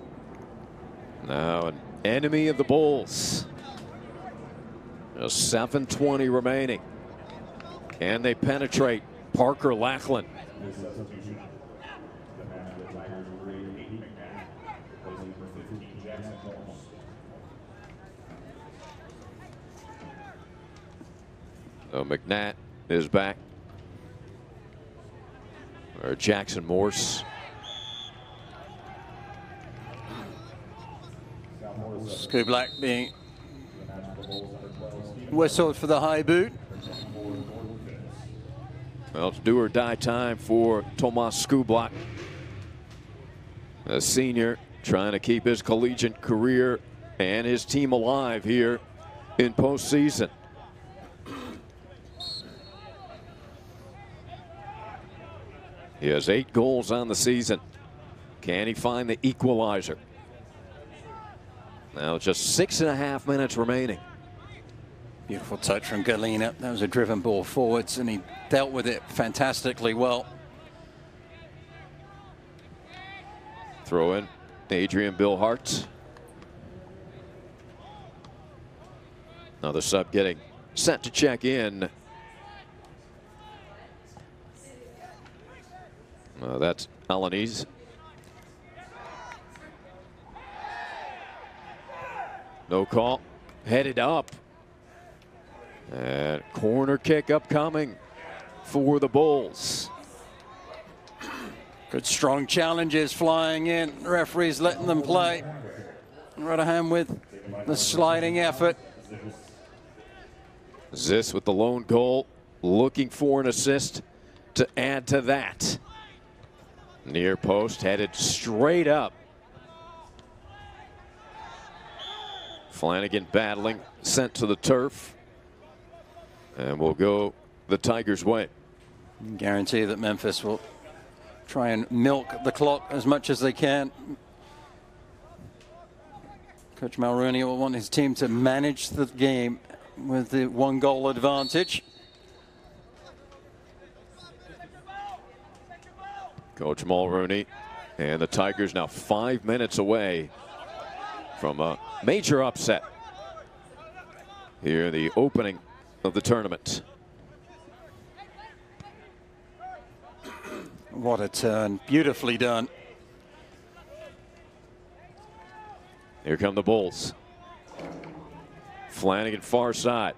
Now an enemy of the Bulls. Just 7:20 remaining. Can they penetrate Parker Lachlan? So McNatt is back. Or Jackson Morse. Kublak being whistled for the high boot. Well, it's do or die time for Tomas Kublak. A senior trying to keep his collegiate career and his team alive here in postseason. He has 8 goals on the season. Can he find the equalizer? Now just 6.5 minutes remaining. Beautiful touch from Galina. That was a driven ball forwards, and he dealt with it fantastically well. Throw in Adrian Bill Hart. Another sub getting set to check in. That's Alanis. No call. Headed up. And corner kick upcoming for the Bulls. Good strong challenges flying in. Referees letting them play. Rutherham with the sliding effort. Ziss with the lone goal. Looking for an assist to add to that. Near post, headed straight up. Flanagan battling, sent to the turf. And we'll go the Tigers' way. Guarantee that Memphis will try and milk the clock as much as they can. Coach Mulrooney will want his team to manage the game with the 1-goal advantage. Coach Mulrooney and the Tigers now 5 minutes away from a major upset here in the opening of the tournament. What a turn. Beautifully done. Here come the Bulls. Flanagan far side.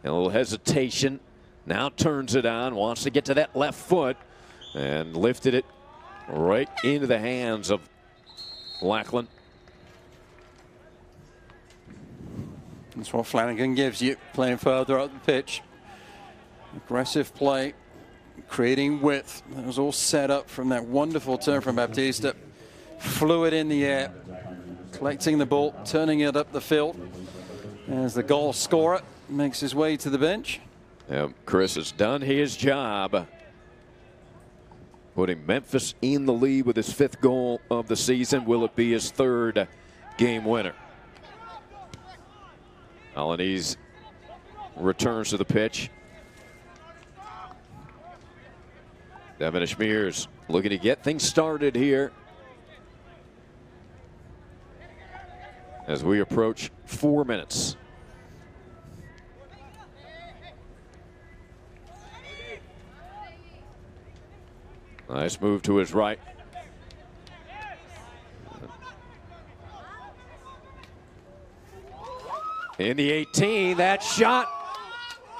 A little hesitation. Now turns it on. Wants to get to that left foot. And lifted it right into the hands of Lackland. That's what Flanagan gives you, playing further up the pitch. Aggressive play, creating width. That was all set up from that wonderful turn from Baptista. Fluid in the air, collecting the ball, turning it up the field. As the goal scorer makes his way to the bench. Yeah, Chris has done his job, putting Memphis in the lead with his 5th goal of the season. Will it be his 3rd game winner? Alaniz returns to the pitch. Devin Ishmeers looking to get things started here as we approach 4 minutes. Nice move to his right. In the 18, that shot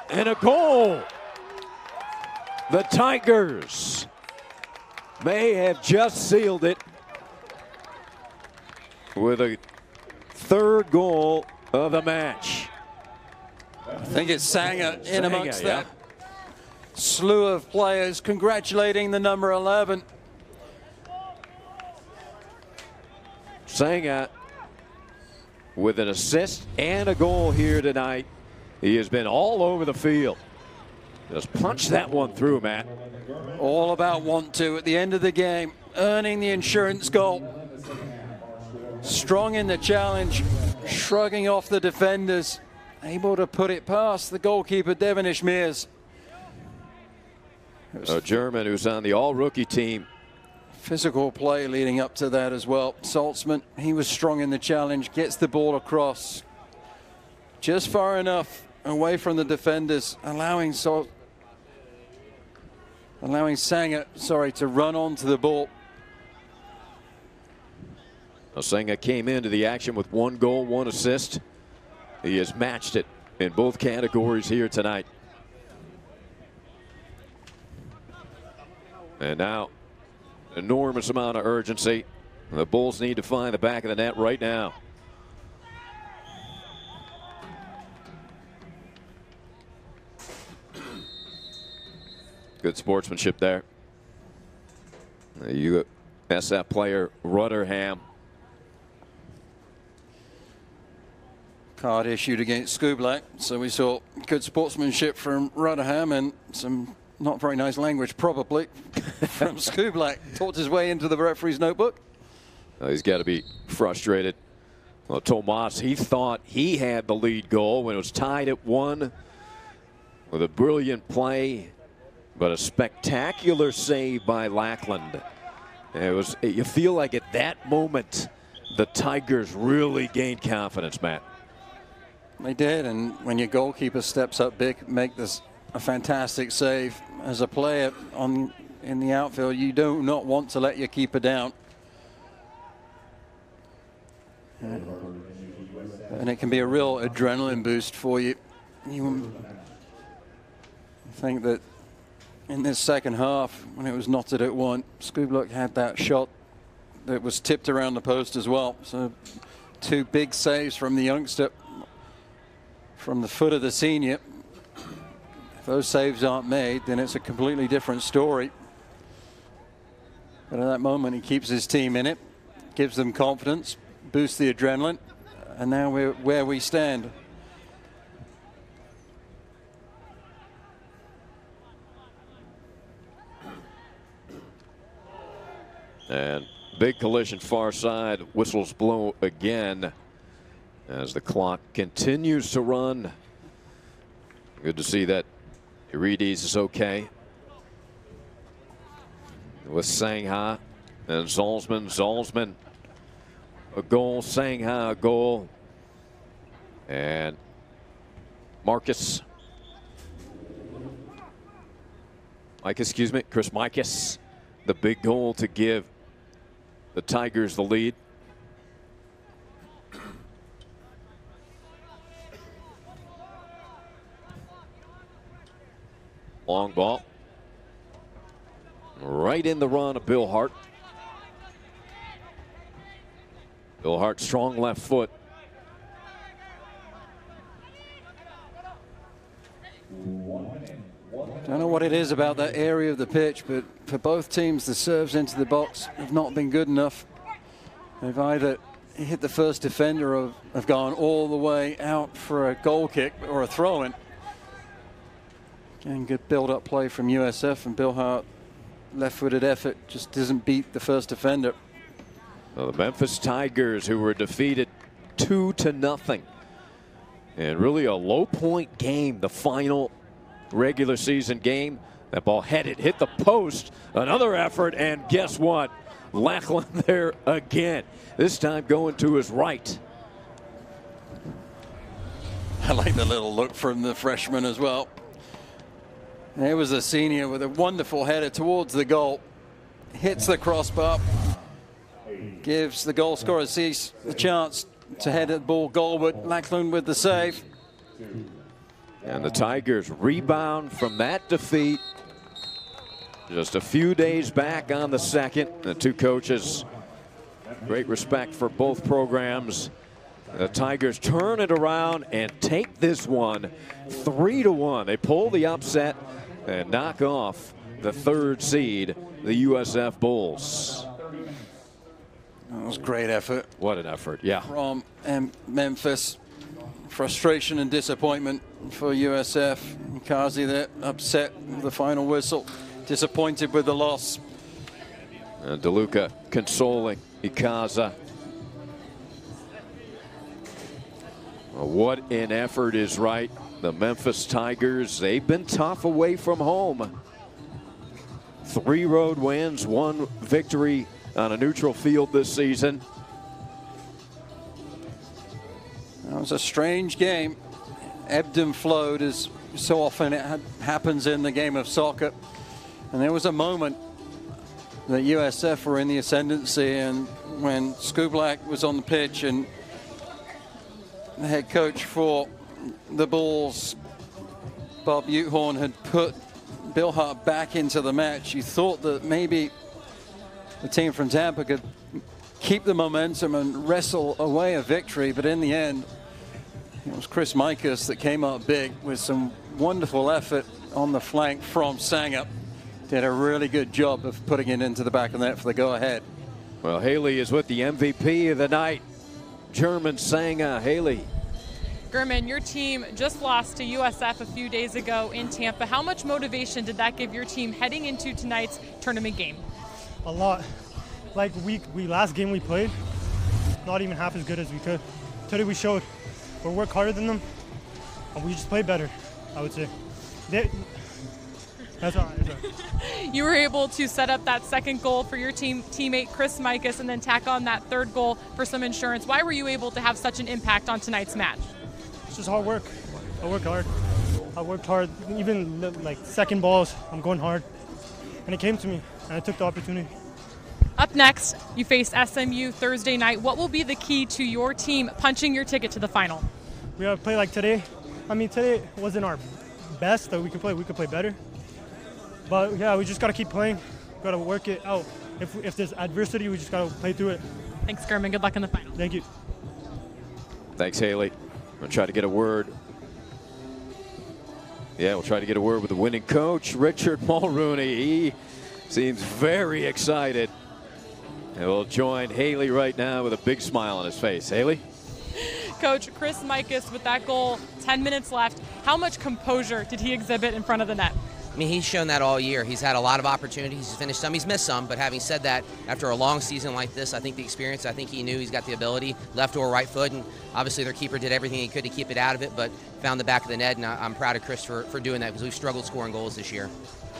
and a goal. The Tigers may have just sealed it with a 3rd goal of the match. I think it's Sanger in amongst that slew of players congratulating the number 11. Sanger with an assist and a goal here tonight. He has been all over the field. Just punch that one through, Matt. All about want to at the end of the game, earning the insurance goal. Strong in the challenge, shrugging off the defenders, able to put it past the goalkeeper, Devin Ishmeers. A German who's on the all-rookie team. Physical play leading up to that as well. Saltzman, he was strong in the challenge, gets the ball across just far enough away from the defenders, allowing Sanger, to run onto the ball. Sanger came into the action with 1 goal, 1 assist. He has matched it in both categories here tonight. And now, enormous amount of urgency. The Bulls need to find the back of the net right now. Good sportsmanship there. The USF player, Rutherham. Card issued against Skublak, so we saw good sportsmanship from Rutherham and some not very nice language, probably, from Skublak. Talked his way into the referee's notebook. He's got to be frustrated. Well, Tomas, he thought he had the lead goal when it was tied at 1 with a brilliant play, but a spectacular save by Lackland. You feel like at that moment, the Tigers really gained confidence, Matt. They did, and when your goalkeeper steps up big, make this a fantastic save. As a player in the outfield, you do not want to let your keeper down. And it can be a real adrenaline boost for you. You think that in this second half, when it was knotted at 1, Skublak had that shot that was tipped around the post as well. So 2 big saves from the youngster from the foot of the senior. If those saves aren't made, then it's a completely different story. But at that moment, he keeps his team in it, gives them confidence, boosts the adrenaline, and now we're where we stand. And big collision far side. Whistles blow again as the clock continues to run. Good to see that Urides is okay. With Sangha and Zalzman. Zalzman a goal, Sangha a goal. And Chris Mikas, the big goal to give the Tigers the lead. Long ball. Right in the run of Bill Hart. Bill Hart, strong left foot. Don't know what it is about that area of the pitch, but for both teams, the serves into the box have not been good enough. They've either hit the first defender or have gone all the way out for a goal kick or a throw-in. Again, good build-up play from USF, and Bill Hart, left-footed effort, just doesn't beat the first defender. Well, the Memphis Tigers, who were defeated 2-0. And really a low-point game, the final regular season game. That ball headed, hit the post, another effort, and guess what? Lackland there again. This time going to his right. I like the little look from the freshman as well. There was a senior with a wonderful header towards the goal. Hits the crossbar. Gives the goal scorer Cease the chance to head the ball goalward. Lackland with the save. And the Tigers rebound from that defeat just a few days back on the second. The two coaches, great respect for both programs. The Tigers turn it around and take this one 3-1. They pull the upset and knock off the third seed, the USF Bulls. That was a great effort. What an effort, yeah. From Memphis. Frustration and disappointment for USF. Kazi there, upset with the final whistle. Disappointed with the loss. DeLuca consoling Ikaza. What an effort is right. The Memphis Tigers, they've been tough away from home. 3 road wins, 1 victory on a neutral field this season. That was a strange game. Ebbed and flowed, as so often it happens in the game of soccer. And there was a moment that USF were in the ascendancy, and when Skublak was on the pitch and the head coach for the Bulls, Bob Uthorn, had put Bill Hart back into the match, you thought that maybe the team from Tampa could keep the momentum and wrestle away a victory, but in the end, it was Chris Mikas that came up big with some wonderful effort on the flank from Sanger. Did a really good job of putting it into the back of the net for the go-ahead. Well, Haley is with the MVP of the night, German Sanger. Haley. German, your team just lost to USF a few days ago in Tampa. How much motivation did that give your team heading into tonight's tournament game? A lot. Like last game we played, not even half as good as we could. Today we showed we work harder than them, and we just play better, I would say. That's all right. That's all right. You were able to set up that second goal for your teammate Chris Mikas, and then tack on that third goal for some insurance. Why were you able to have such an impact on tonight's match? It's just hard work. I work hard. I worked hard. Even like second balls, I'm going hard. And it came to me, and I took the opportunity. Up next, you face SMU Thursday night. What will be the key to your team punching your ticket to the final? We have to play like today. I mean, today wasn't our best that we could play. We could play better. But yeah, we just got to keep playing. We got to work it out. If there's adversity, we just got to play through it. Thanks, German. Good luck in the final. Thank you. Thanks, Haley. We'll try to get a word. Yeah, we'll try to get a word with the winning coach, Richard Mulrooney. He seems very excited. And we'll join Haley right now with a big smile on his face. Haley? Coach, Chris Mikas with that goal, 10 minutes left. How much composure did he exhibit in front of the net? I mean, he's shown that all year. He's had a lot of opportunities. He's finished some. He's missed some. But having said that, after a long season like this, I think the experience, I think he knew he's got the ability, left or right foot. And obviously their keeper did everything he could to keep it out of it, but found the back of the net. And I'm proud of Chris for doing that because we've struggled scoring goals this year.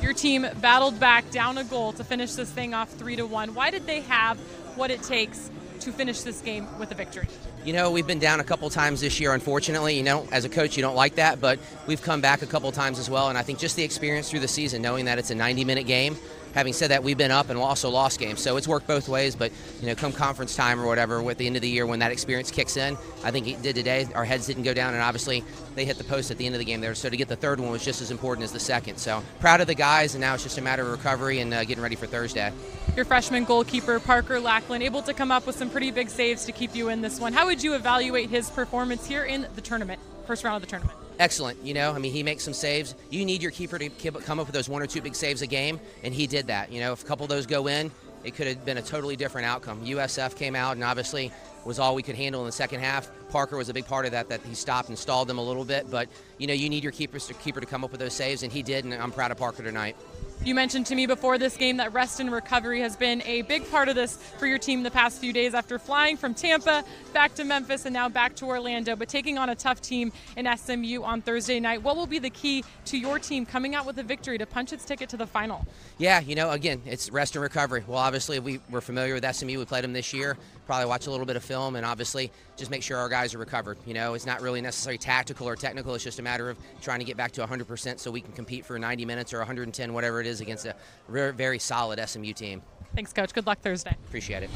Your team battled back down a goal to finish this thing off 3-1. Why did they have what it takes to finish this game with a victory? You know, we've been down a couple times this year, unfortunately. You know, as a coach, you don't like that, but we've come back a couple times as well. And I think just the experience through the season, knowing that it's a 90-minute game. Having said that, we've been up and also lost games, so it's worked both ways. But, you know, come conference time or whatever, at the end of the year when that experience kicks in, I think it did today. Our heads didn't go down, and obviously they hit the post at the end of the game there. So to get the third one was just as important as the second. So proud of the guys, and now it's just a matter of recovery and getting ready for Thursday. Your freshman goalkeeper, Parker Lackland, able to come up with some pretty big saves to keep you in this one. How would you evaluate his performance here in the tournament, first round of the tournament? Excellent. You know, I mean, he makes some saves. You need your keeper to come up with those 1 or 2 big saves a game, and he did that. You know, if a couple of those go in, it could have been a totally different outcome. USF came out and obviously was all we could handle in the second half. Parker was a big part of that he stopped and stalled them a little bit. But, you know, you need your keeper to come up with those saves, and he did, and I'm proud of Parker tonight. You mentioned to me before this game that rest and recovery has been a big part of this for your team the past few days after flying from Tampa back to Memphis and now back to Orlando, but taking on a tough team in SMU on Thursday night. What will be the key to your team coming out with a victory to punch its ticket to the final? Yeah, you know, again, it's rest and recovery. Well, obviously, we're familiar with SMU. We played them this year. Probably watch a little bit of film and obviously just make sure our guys are recovered. You know, it's not really necessarily tactical or technical. It's just a matter of trying to get back to 100% so we can compete for 90 minutes or 110, whatever it is, against a very, very solid SMU team. Thanks, Coach. Good luck Thursday. Appreciate it.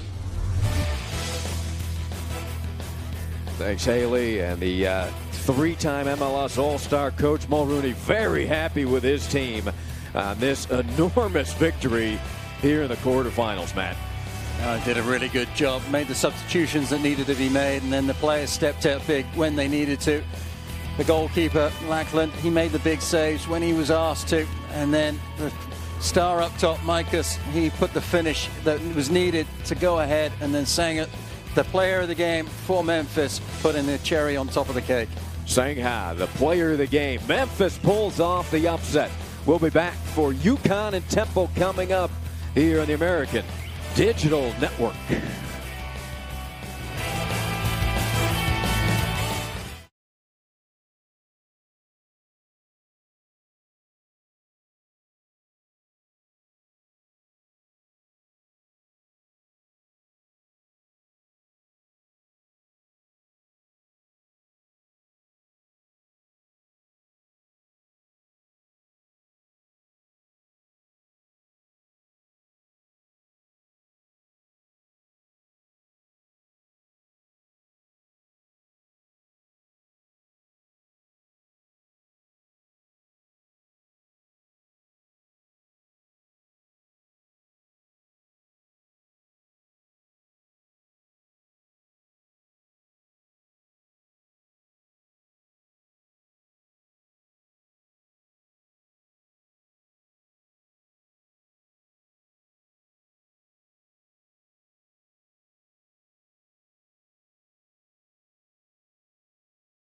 Thanks, Haley. And the 3-time MLS All-Star coach Mulrooney very happy with his team on this enormous victory here in the quarterfinals, Matt. Did a really good job, made the substitutions that needed to be made, and then the players stepped up big when they needed to. The goalkeeper, Lackland, he made the big saves when he was asked to, and then the star up top, Mikas, he put the finish that was needed to go ahead, and then sang it. The player of the game for Memphis, putting the cherry on top of the cake. Sangha, the player of the game. Memphis pulls off the upset. We'll be back for UConn and Temple coming up here on the American Digital Network.